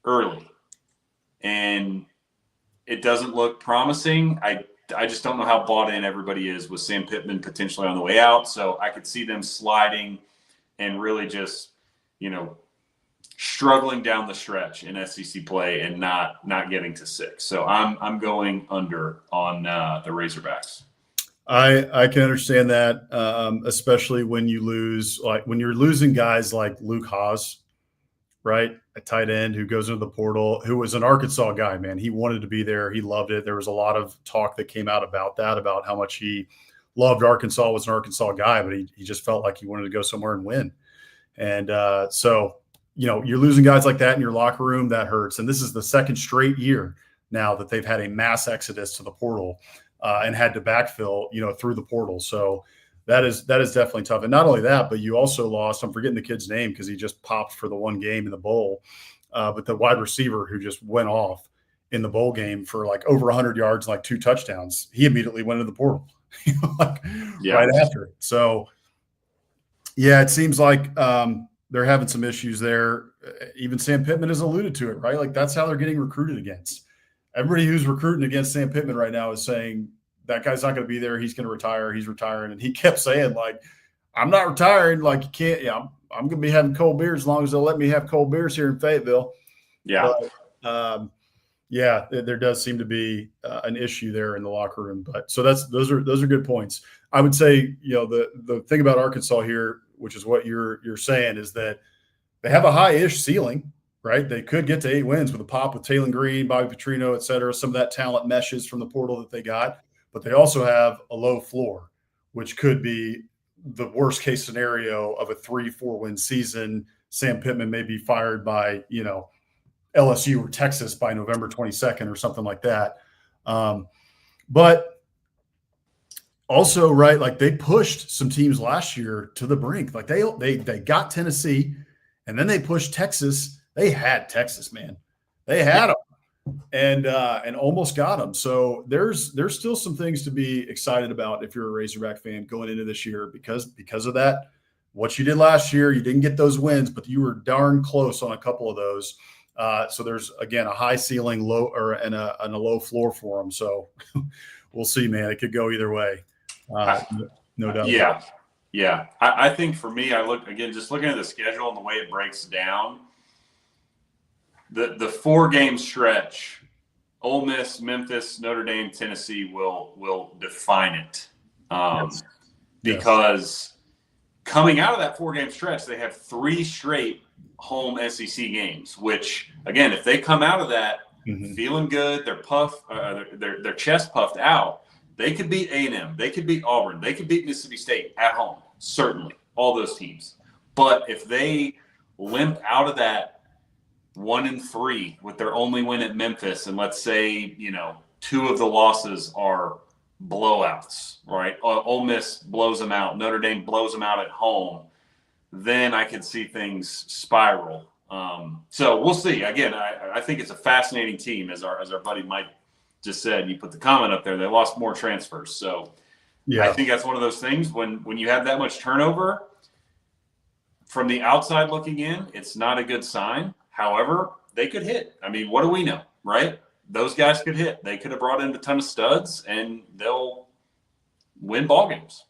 early and it doesn't look promising, I just don't know how bought in everybody is with Sam Pittman potentially on the way out. So I could see them sliding and really just, struggling down the stretch in SEC play and not getting to 6. So I'm going under on the Razorbacks. I can understand that, especially when you lose, like when you're losing guys like Luke Haas, right, a tight end who goes into the portal, who was an Arkansas guy, man. He wanted to be there. He loved it. There was a lot of talk that came out about that, about how much he loved Arkansas, was an Arkansas guy, but he just felt like he wanted to go somewhere and win. And so, you're losing guys like that in your locker room. That hurts. And this is the second straight year now that they've had a mass exodus to the portal and had to backfill, through the portal. So that is definitely tough. And not only that, but you also lost, I'm forgetting the kid's name because he just popped for the one game in the bowl, but the wide receiver who just went off in the bowl game for like over 100 yards, like 2 touchdowns. He immediately went into the portal right after it. So, yeah, it seems like they're having some issues there. Even Sam Pittman has alluded to it, right? Like that's how they're getting recruited against. Everybody who's recruiting against Sam Pittman right now is saying that guy's not going to be there. He's going to retire. He's retiring. And he kept saying, like, I'm not retiring. Like, you can't, I'm going to be having cold beers as long as they'll let me have cold beers here in Fayetteville. Yeah. But, yeah, there does seem to be an issue there in the locker room. But so those are good points. I would say, the thing about Arkansas here, which is what you're saying, is that they have a high-ish ceiling, right? They could get to 8 wins with a pop with Taylon Green, Bobby Petrino, et cetera. Some of that talent meshes from the portal that they got. But they also have a low floor, which could be the worst-case scenario of a 3-4 win season. Sam Pittman may be fired by, LSU or Texas by November 22nd or something like that. But also, right, like they pushed some teams last year to the brink. Like they got Tennessee, and then they pushed Texas. They had Texas, man. They had them, and almost got them. So there's still some things to be excited about if you're a Razorback fan going into this year because of that. What you did last year, you didn't get those wins, but you were darn close on a couple of those. So there's, again, a high ceiling, and a low floor for them. So we'll see, man. It could go either way. No doubt. Yeah. Yeah. I think for me, just looking at the schedule and the way it breaks down, the 4-game stretch, Ole Miss, Memphis, Notre Dame, Tennessee will define it. Because coming out of that 4-game stretch, they have 3 straight home SEC games, which, again, if they come out of that feeling good, their chest puffed out, they could beat A&M, they could beat Auburn, they could beat Mississippi State at home, certainly, all those teams. But if they limp out of that 1-3 with their only win at Memphis, and let's say 2 of the losses are blowouts, right? Ole Miss blows them out, Notre Dame blows them out at home, then I could see things spiral. So we'll see. Again, I think it's a fascinating team, as our buddy Mike just said. You put the comment up there. They lost more transfers, so yeah. I think that's one of those things when you have that much turnover. From the outside looking in, it's not a good sign. However, they could hit. I mean, what do we know, right? Those guys could hit. They could have brought in a ton of studs, and they'll win ball games.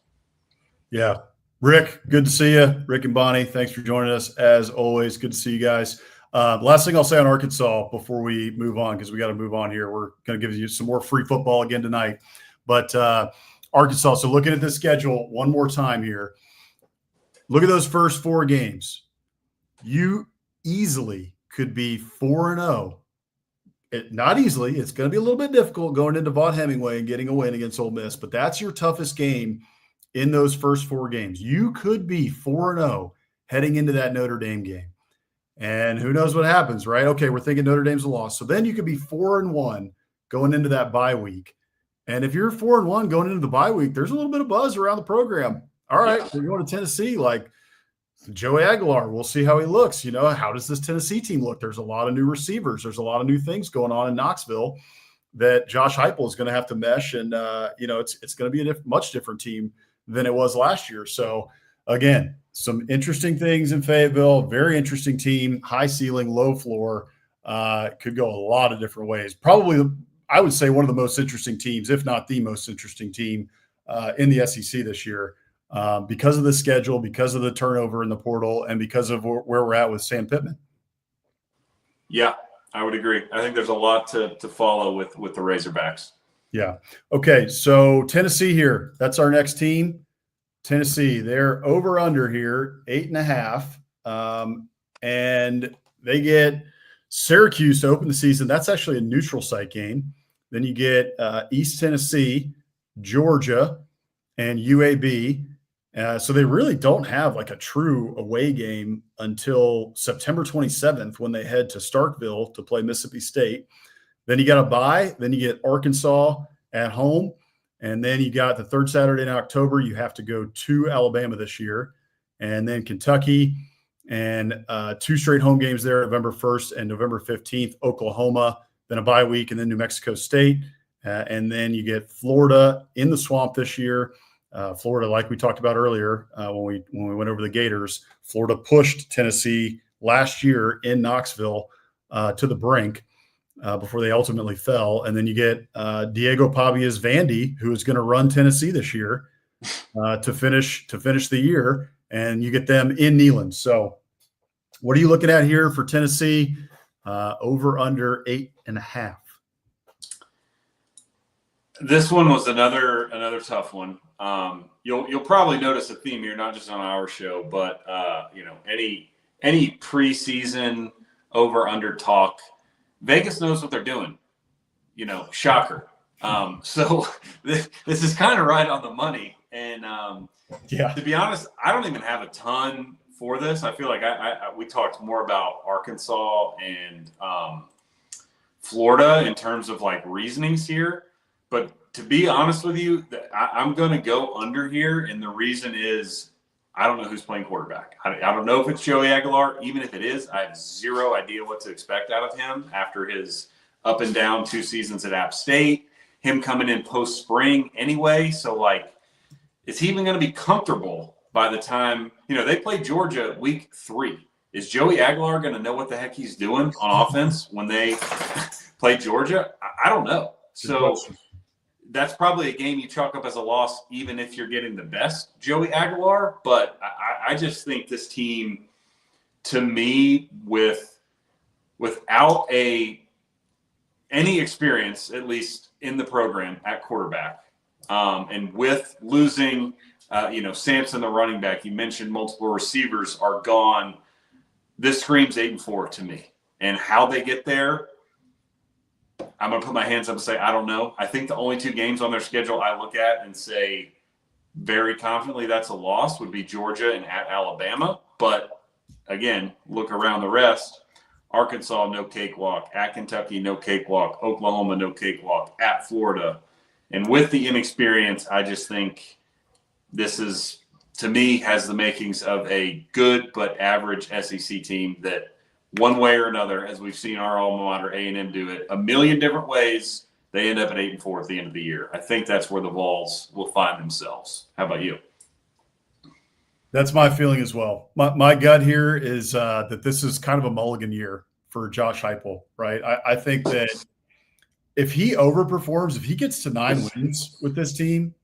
Yeah. Rick, good to see you. Rick and Bonnie, thanks for joining us. As always, good to see you guys. Last thing I'll say on Arkansas before we move on, because we got to move on here. We're going to give you some more free football again tonight. But Arkansas, so looking at the schedule one more time here, look at those first 4 games. You easily could be 4-0. Not easily. It's going to be a little bit difficult going into Vaught Hemingway and getting a win against Ole Miss, but that's your toughest game in those first 4 games. You could be 4-0 heading into that Notre Dame game. And who knows what happens, right? Okay, we're thinking Notre Dame's a loss. So then you could be 4-1 going into that bye week. And if you're 4-1 going into the bye week, there's a little bit of buzz around the program. All right, we're going to Tennessee. Like Joey Aguilar, we'll see how he looks. How does this Tennessee team look? There's a lot of new receivers. There's a lot of new things going on in Knoxville that Josh Heupel is going to have to mesh. And, it's going to be a much different team than it was last year. So, again, some interesting things in Fayetteville, very interesting team, high ceiling, low floor, could go a lot of different ways. Probably, I would say, one of the most interesting teams, if not the most interesting team in the SEC this year because of the schedule, because of the turnover in the portal, and because of where we're at with Sam Pittman. Yeah, I would agree. I think there's a lot to follow with the Razorbacks. Yeah. Okay. So Tennessee here. That's our next team. Tennessee. They're over under here 8.5, and they get Syracuse to open the season. That's actually a neutral site game. Then you get East Tennessee, Georgia, and UAB. So they really don't have like a true away game until September 27th when they head to Starkville to play Mississippi State. Then you got a bye. Then you get Arkansas at home. And then you got the third Saturday in October. You have to go to Alabama this year. And then Kentucky and 2 straight home games there, November 1st and November 15th, Oklahoma, then a bye week, and then New Mexico State. And then you get Florida in the Swamp this year. Florida, like we talked about earlier, when we went over the Gators, Florida pushed Tennessee last year in Knoxville to the brink before they ultimately fell. And then you get Diego Pavia's Vandy, who is going to run Tennessee this year to finish the year, and you get them in Neyland. So, what are you looking at here for Tennessee? Over under 8.5. This one was another tough one. You'll probably notice a theme here, not just on our show, but any preseason over under talk. Vegas knows what they're doing. Shocker. So this is kind of right on the money. And to be honest, I don't even have a ton for this. I feel like we talked more about Arkansas and Florida in terms of like reasonings here. But to be honest with you, I'm going to go under here. And the reason is I don't know who's playing quarterback. I don't know if it's Joey Aguilar. Even if it is, I have zero idea what to expect out of him after his up and down 2 seasons at App State, him coming in post-spring anyway. So, like, is he even going to be comfortable by the time, they play Georgia week 3. Is Joey Aguilar going to know what the heck he's doing on offense when they play Georgia? I don't know. So that's probably a game you chalk up as a loss, even if you're getting the best Joey Aguilar. But I just think this team, to me, without any experience, at least in the program at quarterback, and with losing, Sampson, the running back, you mentioned multiple receivers are gone. This screams 8-4 to me. And how they get there, I'm going to put my hands up and say, I don't know. I think the only 2 games on their schedule I look at and say very confidently that's a loss would be Georgia and at Alabama. But again, look around the rest. Arkansas, no cakewalk. At Kentucky, no cakewalk. Oklahoma, no cakewalk. At Florida. And with the inexperience, I just think this is, to me, has the makings of a good but average SEC team that one way or another, as we've seen our alma mater A&M do it a million different ways, they end up at 8-4 at the end of the year. I think that's where the Vols will find themselves. How about you? That's my feeling as well. My gut here is that this is kind of a mulligan year for Josh Heupel, right? I think that if he overperforms, if he gets to 9 wins with this team,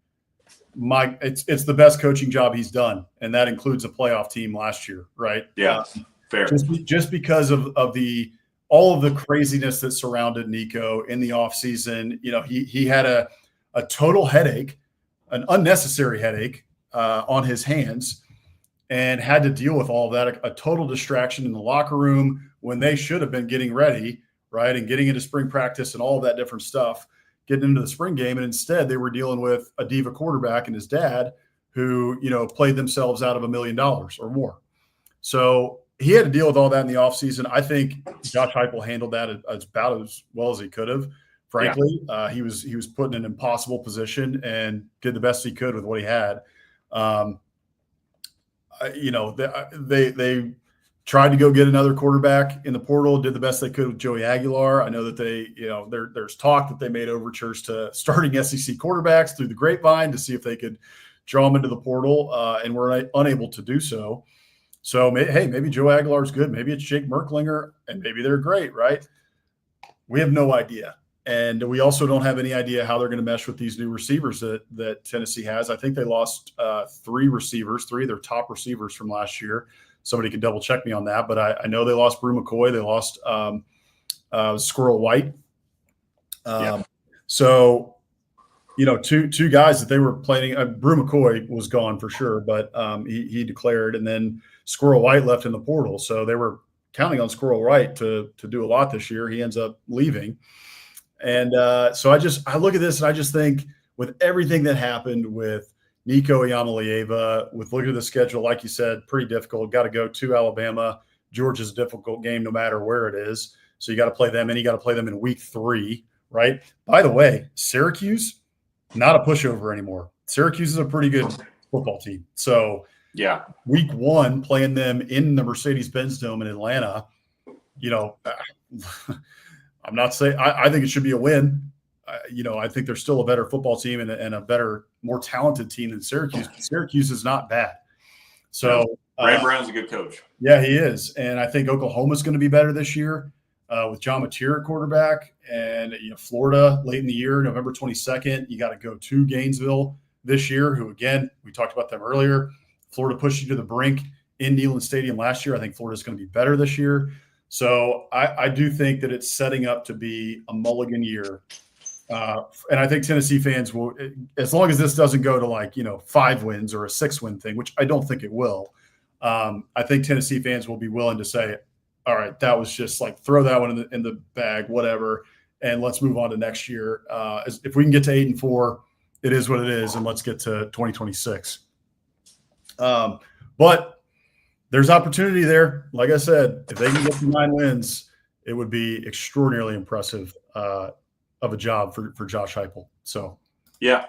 it's the best coaching job he's done, and that includes a playoff team last year, right? Yeah. Fair. Just because of all of the craziness that surrounded Nico in the offseason. He had a total headache, an unnecessary headache on his hands, and had to deal with all of that, a total distraction in the locker room when they should have been getting ready, right, and getting into spring practice and all of that different stuff, getting into the spring game. And instead they were dealing with a diva quarterback and his dad who, played themselves out of $1 million or more. So he had to deal with all that in the offseason. I think Josh Heupel handled that about as well as he could have. Frankly, yeah. He was put in an impossible position and did the best he could with what he had. They tried to go get another quarterback in the portal, did the best they could with Joey Aguilar. I know that there's talk that they made overtures to starting SEC quarterbacks through the grapevine to see if they could draw them into the portal, and were unable to do so. So, maybe Joe Aguilar's good. Maybe it's Jake Merklinger, and maybe they're great, right? We have no idea. And we also don't have any idea how they're going to mesh with these new receivers that Tennessee has. I think they lost 3 receivers, 3 of their top receivers from last year. Somebody can double check me on that. But I know they lost Brew McCoy. They lost Squirrel White. Yeah. So, two guys that they were playing. Brew McCoy was gone for sure, but he declared, and then Squirrel White left in the portal. So they were counting on Squirrel White to do a lot this year. He ends up leaving, and so I look at this and I just think with everything that happened with Nico Iamaleava, with looking at the schedule, like you said, pretty difficult. Got to go to Alabama. Georgia's a difficult game no matter where it is. So you got to play them, and you got to play them in week 3, right? By the way, Syracuse, not a pushover anymore. Syracuse is a pretty good football team. So yeah, week 1, playing them in the Mercedes-Benz Dome in Atlanta, I'm not saying I think it should be a win. I think they're still a better football team and a better, more talented team than Syracuse. Syracuse is not bad. So Brad Brown's a good coach. Yeah, he is. And I think Oklahoma's going to be better this year with John Mateer at quarterback. And Florida late in the year, November 22nd, you got to go to Gainesville this year, who, again, we talked about them earlier. Florida pushed you to the brink in Neyland Stadium last year. I think Florida's going to be better this year. So I do think that it's setting up to be a mulligan year. And I think Tennessee fans will, as long as this doesn't go to 5 wins or a 6-win thing, which I don't think it will. I think Tennessee fans will be willing to say, all right, that was just throw that one in the bag, whatever, and let's move on to next year. If we can get to 8-4, it is what it is, and let's get to 2026. But there's opportunity there. Like I said, if they can get to 9 wins, it would be extraordinarily impressive of a job for Josh Heupel. So, yeah.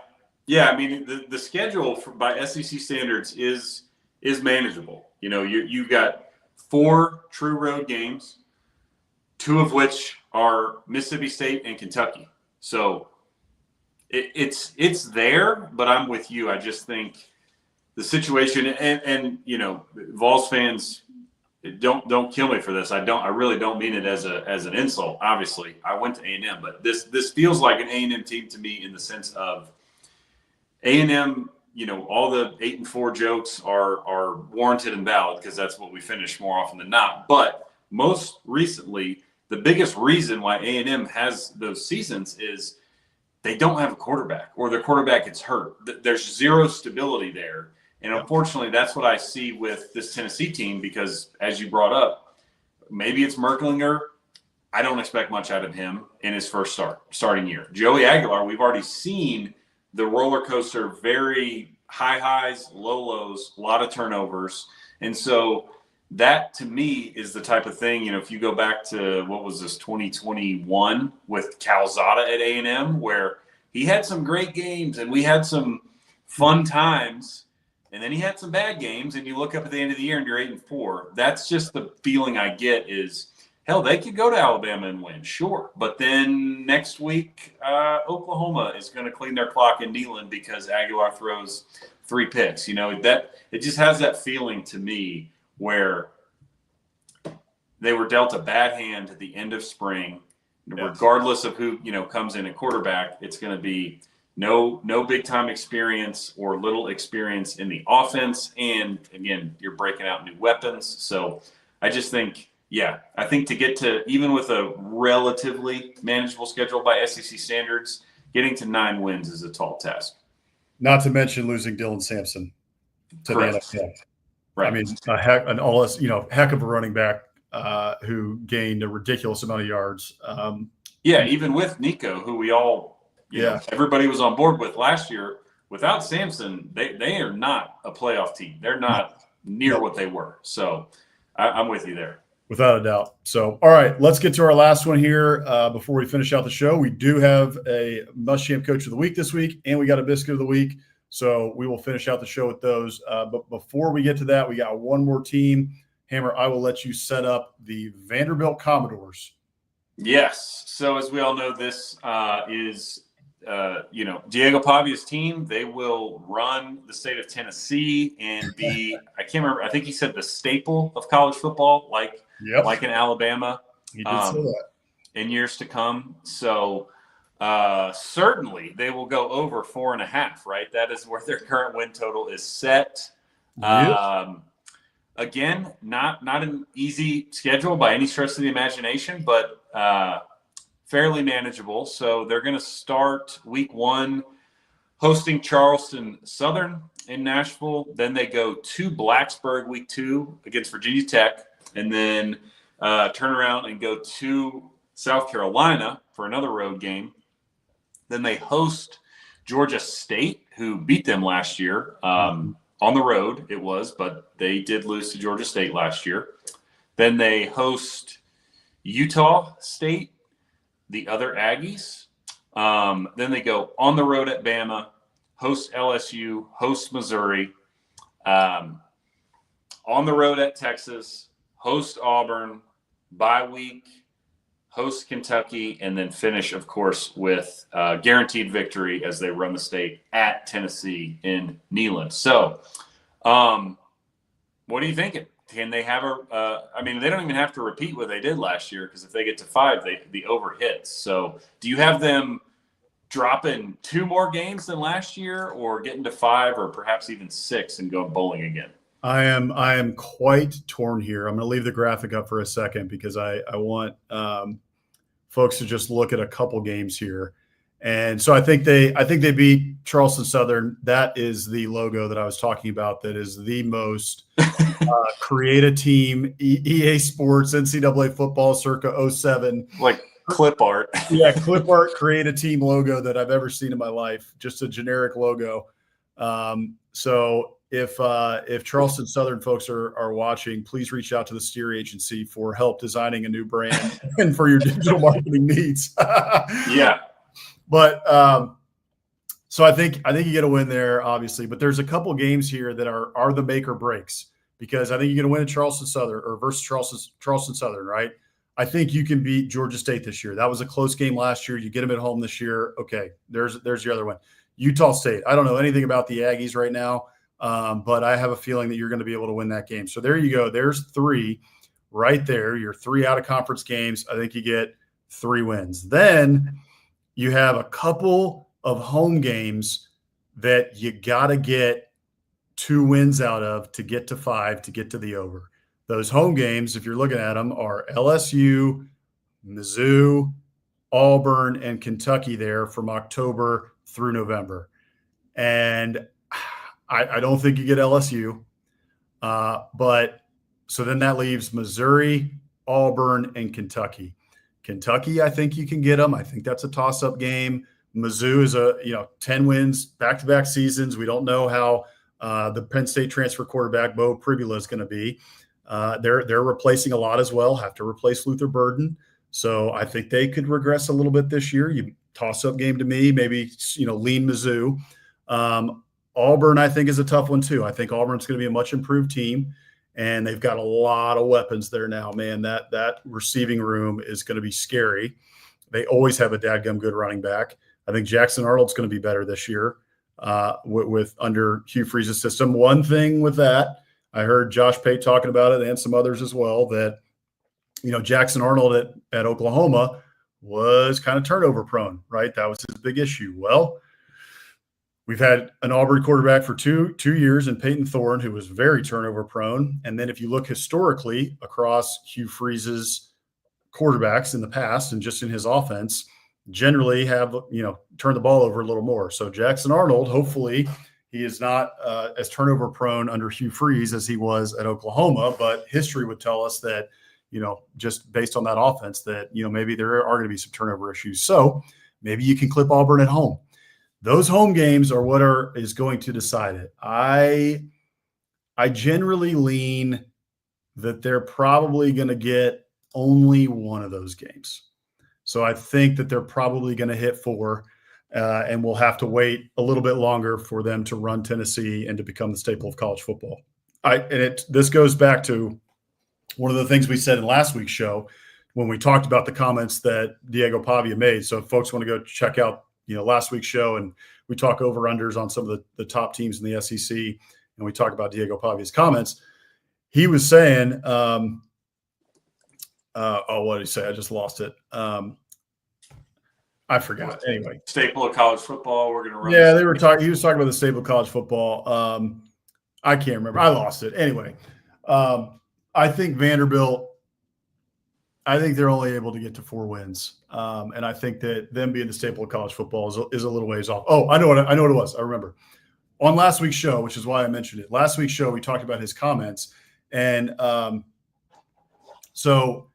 I mean, the schedule by SEC standards is manageable. You've got 4 true road games, 2 of which are Mississippi State and Kentucky. So it's there, but I'm with you. I just think the situation and Vols fans, don't kill me for this. I really don't mean it as an insult. Obviously, I went to A&M, but this feels like an A&M team to me in the sense of A&M. All the 8-4 jokes are warranted and valid because that's what we finish more often than not. But most recently, the biggest reason why A&M has those seasons is they don't have a quarterback or their quarterback gets hurt. There's zero stability there. And unfortunately, that's what I see with this Tennessee team because, as you brought up, maybe it's Merklinger. I don't expect much out of him in his first starting year. Joey Aguilar, we've already seen the roller coaster, very high highs, low lows, a lot of turnovers. And so that, to me, is the type of thing, if you go back to, 2021 with Calzada at A&M, where he had some great games and we had some fun times. And then he had some bad games, and you look up at the end of the year and you're 8-4. That's just the feeling I get is, hell, they could go to Alabama and win, sure. But then next week, Oklahoma is going to clean their clock in Neyland because Aguilar throws 3 picks. That it just has that feeling to me where they were dealt a bad hand at the end of spring. Yes. Regardless of who comes in at quarterback, it's going to be no big time experience or little experience in the offense. And again, you're breaking out new weapons. So I just think, I think to get to, even with a relatively manageable schedule by SEC standards, getting to 9 wins is a tall task. Not to mention losing Dylan Sampson to the NFL. Right. I mean, heck of a running back who gained a ridiculous amount of yards. Even with Nico, who we all, everybody was on board with last year. Without Sampson, they are not a playoff team. They're not near what they were. So I'm with you there. Without a doubt. So, all right, let's get to our last one here before we finish out the show. We do have a Muschamp Coach of the Week this week, and we got a Biscuit of the Week. So we will finish out the show with those. But before we get to that, we got one more team. Hammer, I will let you set up the Vanderbilt Commodores. Yes. So as we all know, this is Diego Pavia's team. They will run the state of Tennessee and be, I can't remember, I think he said the staple of college football, like in Alabama. He did say that. In years to come. So certainly they will go over 4.5, right? That is where their current win total is set. Yep. again, not an easy schedule by any stretch of the imagination, but fairly manageable. So they're going to start week 1 hosting Charleston Southern in Nashville. Then they go to Blacksburg week 2 against Virginia Tech, and then turn around and go to South Carolina for another road game. Then they host Georgia State, who beat them last year on the road. It was, but they did lose to Georgia State last year. Then they host Utah State, the other Aggies. Then they go on the road at Bama, host LSU, host Missouri, on the road at Texas, host Auburn, bye week, host Kentucky, and then finish, of course, with guaranteed victory as they run the state at Tennessee in Neyland. So what are you thinking? Can they have I mean, they don't even have to repeat what they did last year, because if they get to 5, the over hits. So do you have them dropping 2 more games than last year, or getting to 5 or perhaps even 6 and going bowling again? I am quite torn here. I'm going to leave the graphic up for a second because I want folks to just look at a couple games here. And so I think they beat Charleston Southern. That is the logo that I was talking about. That is the most create a team, EA Sports, NCAA football circa 07. Like clip art. Yeah, clip art, create a team logo that I've ever seen in my life. Just a generic logo. So if Charleston Southern folks are watching, please reach out to the Steer Agency for help designing a new brand and for your digital marketing needs. Yeah. But so I think you get a win there, obviously. But there's a couple games here that are the make or breaks, because I think you get a win at Charleston Southern or versus Charleston Southern, right? I think you can beat Georgia State this year. That was a close game last year. You get them at home this year. Okay, there's your other one. Utah State. I don't know anything about the Aggies right now, but I have a feeling that you're going to be able to win that game. So there you go. There's 3 right there. Your 3 out of conference games. I think you get 3 wins. Then you have a couple of home games that you got to get 2 wins out of to get to 5, to get to the over. Those home games, if you're looking at them, are LSU, Mizzou, Auburn, and Kentucky there from October through November. And I don't think you get LSU. But so then that leaves Missouri, Auburn, and Kentucky. Kentucky, I think you can get them. I think that's a toss-up game. Mizzou is 10 wins, back-to-back seasons. We don't know how the Penn State transfer quarterback, Bo Pribula, is going to be. They're replacing a lot as well, have to replace Luther Burden. So I think they could regress a little bit this year. You toss-up game to me, maybe, lean Mizzou. Auburn, I think, is a tough one too. I think Auburn's going to be a much improved team, and they've got a lot of weapons there now. Man, that receiving room is going to be scary. They always have a dadgum good running back. I think Jackson Arnold's going to be better this year with under Hugh Freeze's system. One thing with that, I heard Josh Pate talking about it and some others as well, that Jackson Arnold at Oklahoma was kind of turnover prone, right? That was his big issue. Well, we've had an Auburn quarterback for two years in Peyton Thorne, who was very turnover prone. And then if you look historically across Hugh Freeze's quarterbacks in the past and just in his offense, generally have, turned the ball over a little more. So Jackson Arnold, hopefully he is not as turnover prone under Hugh Freeze as he was at Oklahoma, but history would tell us that, just based on that offense that, maybe there are going to be some turnover issues. So maybe you can clip Auburn at home. Those home games are what is going to decide it. I generally lean that they're probably going to get only one of those games. So I think that they're probably going to hit 4, and we'll have to wait a little bit longer for them to run Tennessee and to become the staple of college football. This goes back to one of the things we said in last week's show when we talked about the comments that Diego Pavia made. So if folks want to go check out, last week's show, and we talk over-unders on some of the top teams in the SEC, and we talk about Diego Pavia's comments. He was saying, what did he say? I just lost it. I forgot. Anyway, staple of college football. We're going to run. Yeah, they were talking. He was talking about the staple of college football. I can't remember. I lost it. Anyway, I think Vanderbilt. I think they're only able to get to 4 wins, and I think that them being the staple of college football is a little ways off. Oh, I know what it was. I remember on last week's show, which is why I mentioned it. Last week's show, we talked about his comments, and so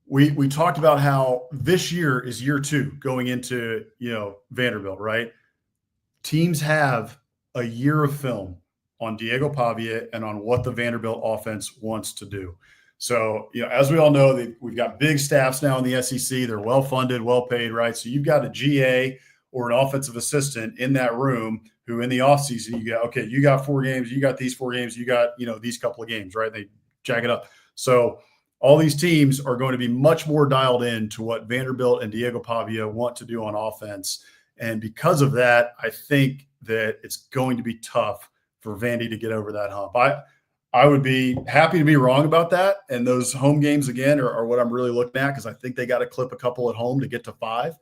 we talked about how this year is year 2 going into Vanderbilt, right? Teams have a year of film on Diego Pavia and on what the Vanderbilt offense wants to do. So, as we all know, we've got big staffs now in the SEC. They're well-funded, well-paid, right? So you've got a GA or an offensive assistant in that room who in the offseason, you got 4 games, you got these 4 games, you got, these couple of games, right? They jack it up. So all these teams are going to be much more dialed in to what Vanderbilt and Diego Pavia want to do on offense. And because of that, I think that it's going to be tough for Vandy to get over that hump. I would be happy to be wrong about that. And those home games, again, are what I'm really looking at because I think they got to clip a couple at home to get to 5.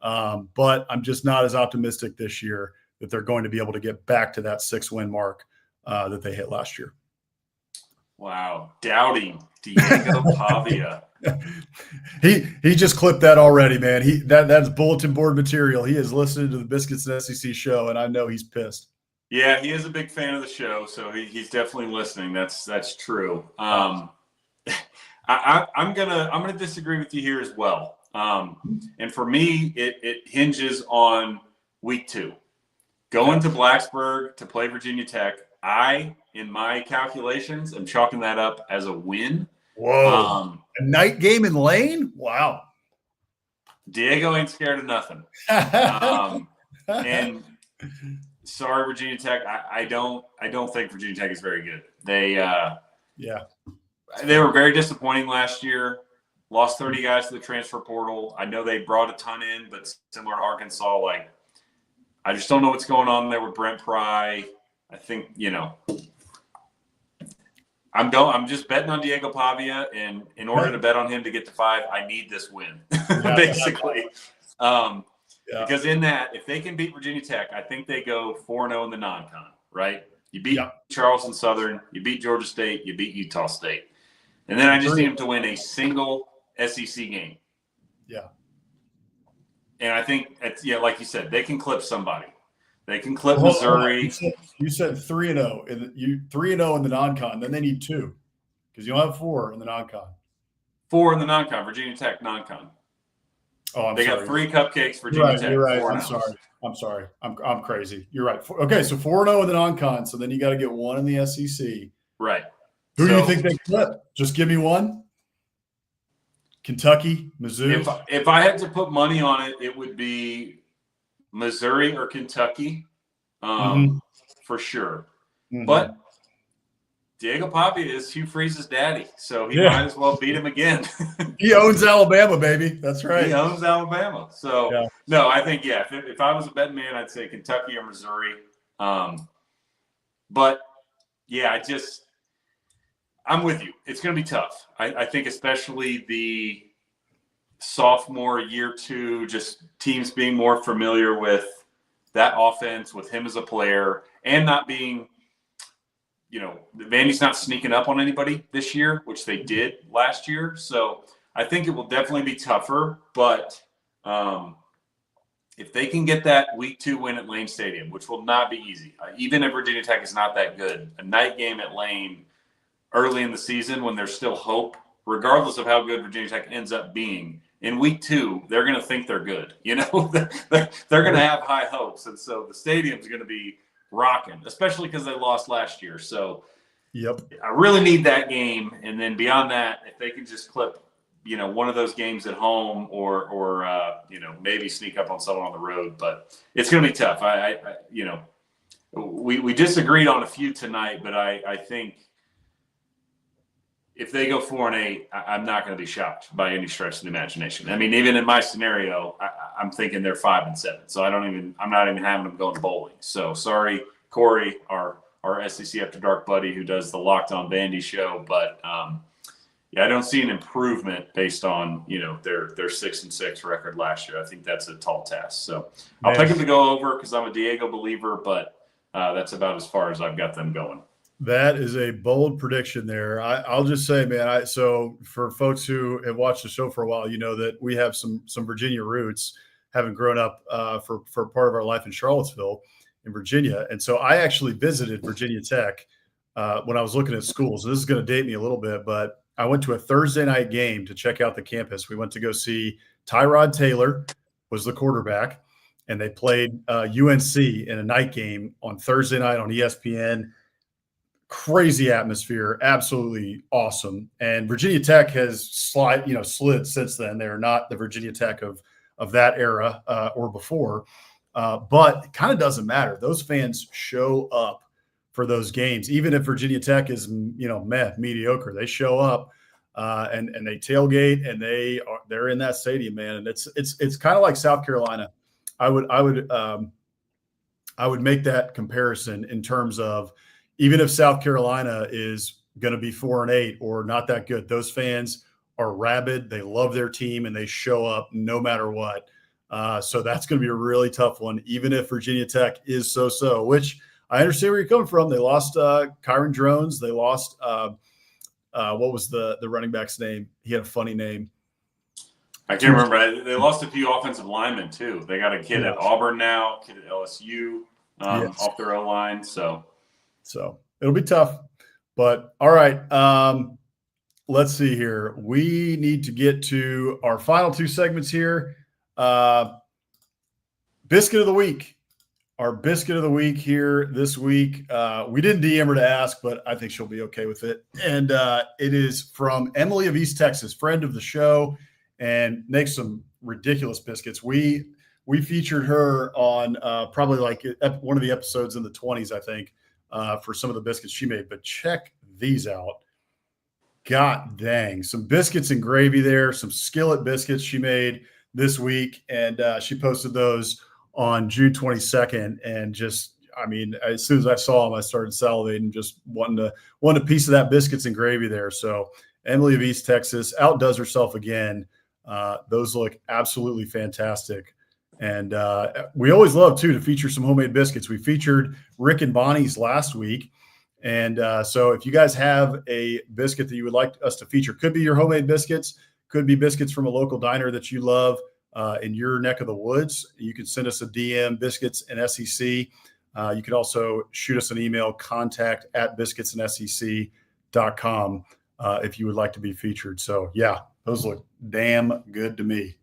But I'm just not as optimistic this year that they're going to be able to get back to that 6-win mark that they hit last year. Wow. Doubting Diego Pavia. He just clipped that already, man. That's bulletin board material. He is listening to the Biscuits SEC show, and I know he's pissed. Yeah, he is a big fan of the show, so he's definitely listening. That's true. I'm gonna disagree with you here as well. And for me, it hinges on week 2. Going to Blacksburg to play Virginia Tech. In my calculations, I'm chalking that up as a win. Whoa! A night game in Lane? Wow. Diego ain't scared of nothing. And sorry, Virginia Tech. I don't think Virginia Tech is very good. They were very disappointing last year. Lost 30 guys to the transfer portal. I know they brought a ton in, but similar to Arkansas, I just don't know what's going on there with Brent Pry. I think I'm just betting on Diego Pavia, and in order to bet on him to get to 5, I need this win, basically. Because in that, if they can beat Virginia Tech, I think they go 4-0 in the non-con, right? You beat Charleston Southern, you beat Georgia State, you beat Utah State. And then I just need them to win a single SEC game. Yeah. And I think, like you said, they can clip somebody. They can clip Missouri. You said 3-0. You 3-0 in the non-con. Then they need 2 because you don't have 4 in the non-con. 4 in the non-con. Virginia Tech non-con. Oh, they got 3 cupcakes. Virginia Tech. You're right. I'm sorry. I'm crazy. You're right. Okay, so 4-0 in the non-con. So then you got to get 1 in the SEC. Right. Who do you think they clip? Just give me 1. Kentucky, Missouri. If I had to put money on it, it would be Missouri or Kentucky, for sure. Mm-hmm. But Diego Pavia is Hugh Freeze's daddy, so he might as well beat him again. He owns Alabama, baby. That's right. He owns Alabama. So, no, I think, if I was a betting man, I'd say Kentucky or Missouri. But, I'm with you. It's going to be tough. I think especially the sophomore year 2, just teams being more familiar with that offense, with him as a player, and not being, Vandy's not sneaking up on anybody this year, which they did last year. So I think it will definitely be tougher. But if they can get that week 2 win at Lane Stadium, which will not be easy, even if Virginia Tech is not that good, a night game at Lane early in the season when there's still hope, regardless of how good Virginia Tech ends up being, in week 2, they're going to think they're good. They're going to have high hopes. And so the stadium's going to be rocking, especially because they lost last year. So I really need that game. And then beyond that, if they can just clip, one of those games at home or maybe sneak up on someone on the road. But it's going to be tough. We disagreed on a few tonight, but I think if they go 4-8, I'm not going to be shocked by any stretch of the imagination. I mean, even in my scenario, I'm thinking they're 5-7. So I'm not even having them going bowling. So sorry, Corey, our SEC After Dark buddy who does the Locked On Vandy show, but I don't see an improvement based on their 6-6 record last year. I think that's a tall task. So I'll pick them to go over because I'm a Diego believer, but that's about as far as I've got them going. That is a bold prediction there. I'll just say, man, so for folks who have watched the show for a while, you know that we have some Virginia roots, having grown up for part of our life in Charlottesville in Virginia. And so I actually visited Virginia Tech when I was looking at schools. This is going to date me a little bit, but I went to a Thursday night game to check out the campus. We went to go see Tyrod Taylor was the quarterback, and they played UNC in a night game on Thursday night on ESPN. Crazy atmosphere, absolutely awesome. And Virginia Tech has slid since then. They're not the Virginia Tech of that era or before, but it kind of doesn't matter. Those fans show up for those games, even if Virginia Tech is mediocre. They show up and they tailgate, and they're in that stadium, man. And it's kind of like South Carolina. I would make that comparison in terms of, even if South Carolina is going to be 4-8 or not that good, those fans are rabid. They love their team and they show up no matter what. So that's going to be a really tough one, even if Virginia Tech is so, which I understand where you're coming from. They lost Kyron Drones. They lost what was the running back's name? He had a funny name. I can't remember. They lost a few offensive linemen too. They got a kid at Auburn now, kid at LSU off their O-line. So it'll be tough, but all right. Let's see here. We need to get to our final two segments here. Biscuit of the week. Our biscuit of the week here this week. We didn't DM her to ask, but I think she'll be okay with it. And it is from Emily of East Texas, friend of the show, and makes some ridiculous biscuits. We featured her on probably like one of the episodes in the 20s, I think. For some of the biscuits she made, but check these out. God dang, some biscuits and gravy there, some skillet biscuits she made this week, and she posted those on June 22nd. And just, I mean, as soon as I saw them, I started salivating, just wanting a piece of that biscuits and gravy there. So Emily of East Texas outdoes herself again. Those look absolutely fantastic. And we always love, too, to feature some homemade biscuits. We featured Rick and Bonnie's last week. And so if you guys have a biscuit that you would like us to feature, could be your homemade biscuits, could be biscuits from a local diner that you love in your neck of the woods, you can send us a DM, Biscuits and SEC. You can also shoot us an email, contact@biscuitsandsec.com if you would like to be featured. So, yeah, those look damn good to me.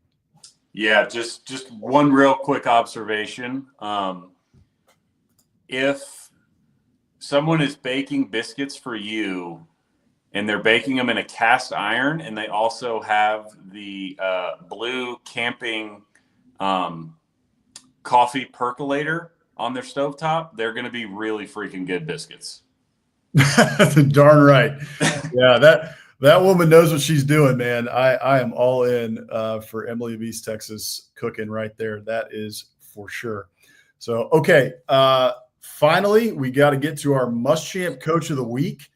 Yeah, just one real quick observation. If someone is baking biscuits for you and they're baking them in a cast iron and they also have the blue camping coffee percolator on their stovetop, they're going to be really freaking good biscuits. Darn right. Yeah, that woman knows what she's doing, man. I am all in for Emily of East Texas cooking right there. That is for sure. So, okay. Finally, we got to get to our Muschamp Coach of the Week.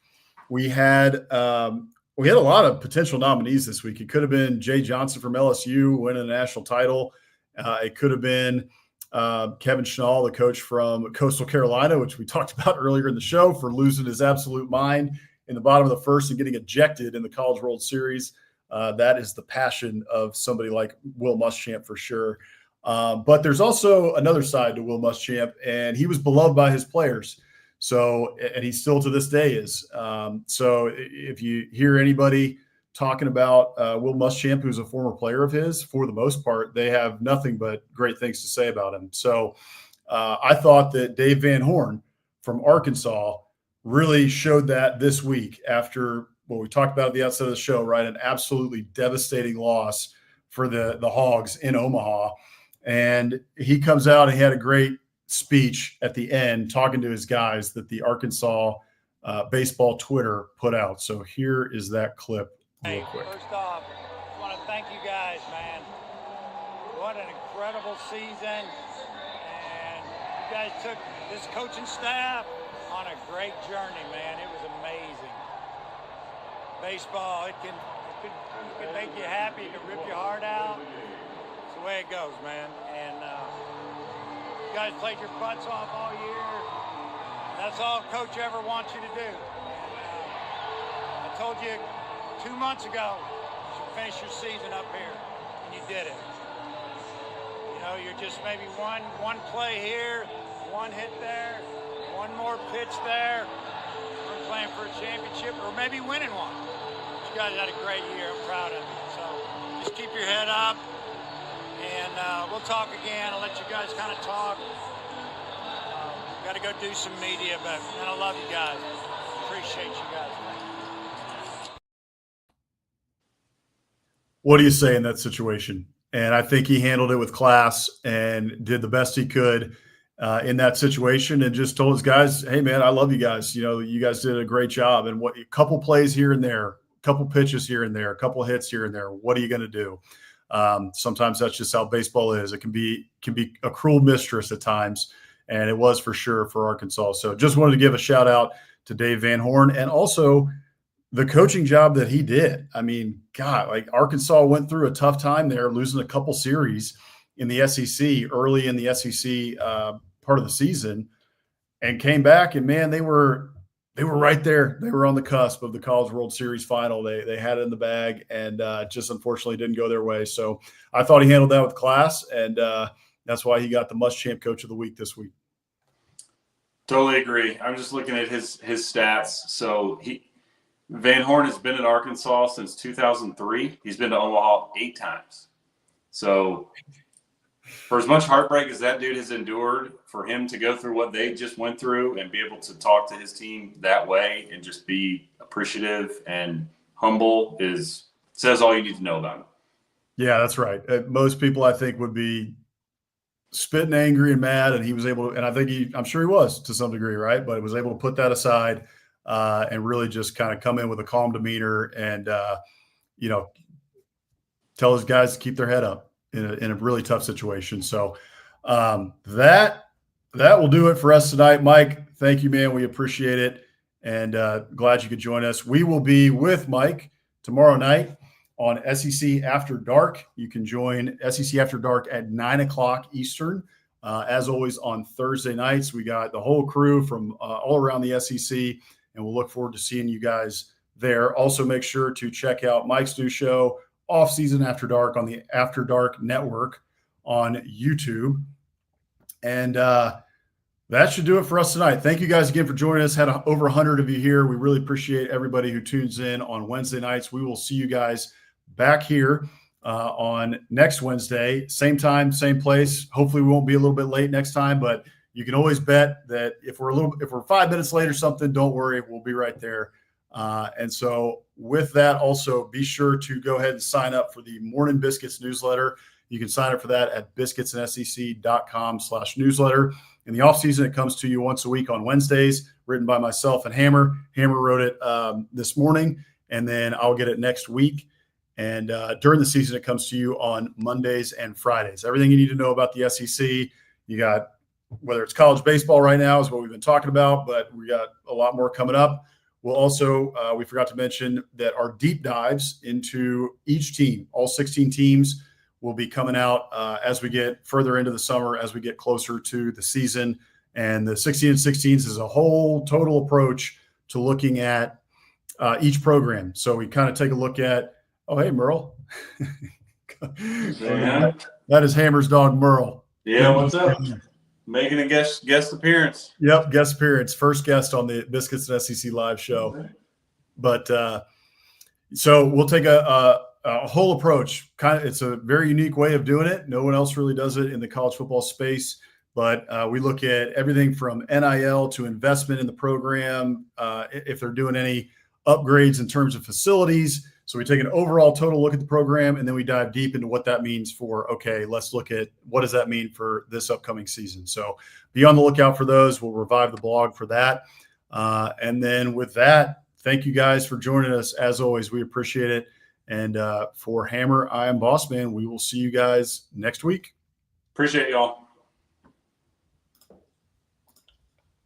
We had a lot of potential nominees this week. It could have been Jay Johnson from LSU winning a national title. It could have been Kevin Schnall, the coach from Coastal Carolina, which we talked about earlier in the show, for losing his absolute mind in the bottom of the first and getting ejected in the College World Series. That is the passion of somebody like Will Muschamp for sure. But there's also another side to Will Muschamp, and he was beloved by his players. So, and he still to this day is. So if you hear anybody talking about Will Muschamp, who's a former player of his, for the most part, they have nothing but great things to say about him. So I thought that Dave Van Horn from Arkansas really showed that this week after what we talked about at the outset of the show, right? An absolutely devastating loss for the Hogs in Omaha. And he comes out and he had a great speech at the end talking to his guys that the Arkansas baseball Twitter put out. So here is that clip real quick. First off, I want to thank you guys, man. What an incredible season. And you guys took this coaching staff on a great journey, man. It was amazing. Baseball, it can make you happy, it can rip your heart out. It's the way it goes, man. And you guys played your butts off all year. That's all Coach ever wants you to do. I told you 2 months ago you should finish your season up here, and you did it. You know, you're just maybe one play here, one hit there, one more pitch there from playing for a championship, or maybe winning one. You guys had a great year. I'm proud of you. So just keep your head up, and we'll talk again. I'll let you guys kind of talk. Got to go do some media, but man, I love you guys. Appreciate you guys. What do you say in that situation? And I think he handled it with class and did the best he could in that situation, and just told his guys, "Hey, man, I love you guys. You know, you guys did a great job. And a couple plays here and there, a couple pitches here and there, a couple hits here and there. What are you going to do?" Sometimes that's just how baseball is. It can be a cruel mistress at times. And it was for sure for Arkansas. So just wanted to give a shout out to Dave Van Horn, and also the coaching job that he did. I mean, God, like Arkansas went through a tough time there, losing a couple series in the SEC early in the SEC part of the season, and came back, and man, they were right there. They were on the cusp of the College World Series final. They had it in the bag, and just unfortunately didn't go their way. So I thought he handled that with class, and that's why he got the Muschamp Coach of the Week this week. Totally agree. I'm just looking at his stats. So Van Horn has been at Arkansas since 2003. He's been to Omaha 8 times. So for as much heartbreak as that dude has endured, for him to go through what they just went through and be able to talk to his team that way and just be appreciative and humble says all you need to know about him. Yeah, that's right. Most people, I think, would be spitting angry and mad, and he was able to, and I think I'm sure he was to some degree, right? But he was able to put that aside and really just kind of come in with a calm demeanor and, tell his guys to keep their head up in a really tough situation. So that will do it for us tonight. Mike, thank you, man. We appreciate it, and glad you could join us. We will be with Mike tomorrow night on SEC After Dark. You can join SEC After Dark at 9:00 Eastern. As always, on Thursday nights, we got the whole crew from all around the SEC, and we'll look forward to seeing you guys there. Also, make sure to check out Mike's new show, Off Season After Dark, on the After Dark Network on YouTube. And that should do it for us tonight. Thank you guys again for joining us. Had over 100 of you here. We really appreciate everybody who tunes in on Wednesday nights. We will see you guys back here on next Wednesday, same time, same place. Hopefully we won't be a little bit late next time, but you can always bet that if we're 5 minutes late or something, don't worry, we'll be right there. And so with that, also be sure to go ahead and sign up for the Morning Biscuits newsletter. You can sign up for that at biscuitsandsec.com/newsletter. In the off season, it comes to you once a week on Wednesdays, written by myself and Hammer. Hammer wrote it this morning, and then I'll get it next week. And during the season, it comes to you on Mondays and Fridays. Everything you need to know about the SEC. You got, whether it's college baseball right now is what we've been talking about, but we got a lot more coming up. We'll also, we forgot to mention that our deep dives into each team, all 16 teams, will be coming out as we get further into the summer, as we get closer to the season. And the 16 and 16s is a whole total approach to looking at each program. So we kind of take a look at, oh, hey, Merle. Yeah. That is Hammer's dog, Merle. Yeah, what's up? Making a guest appearance. Yep, guest appearance. First guest on the Biscuits and SEC live show. But so we'll take a whole approach. It's a very unique way of doing it. No one else really does it in the college football space. But we look at everything from NIL to investment in the program, if they're doing any upgrades in terms of facilities. So we take an overall total look at the program, and then we dive deep into what that means for, okay, let's look at what does that mean for this upcoming season. So be on the lookout for those. We'll revive the blog for that. And then with that, thank you guys for joining us. As always, we appreciate it. And for Hammer, I am Boss Man. We will see you guys next week. Appreciate y'all.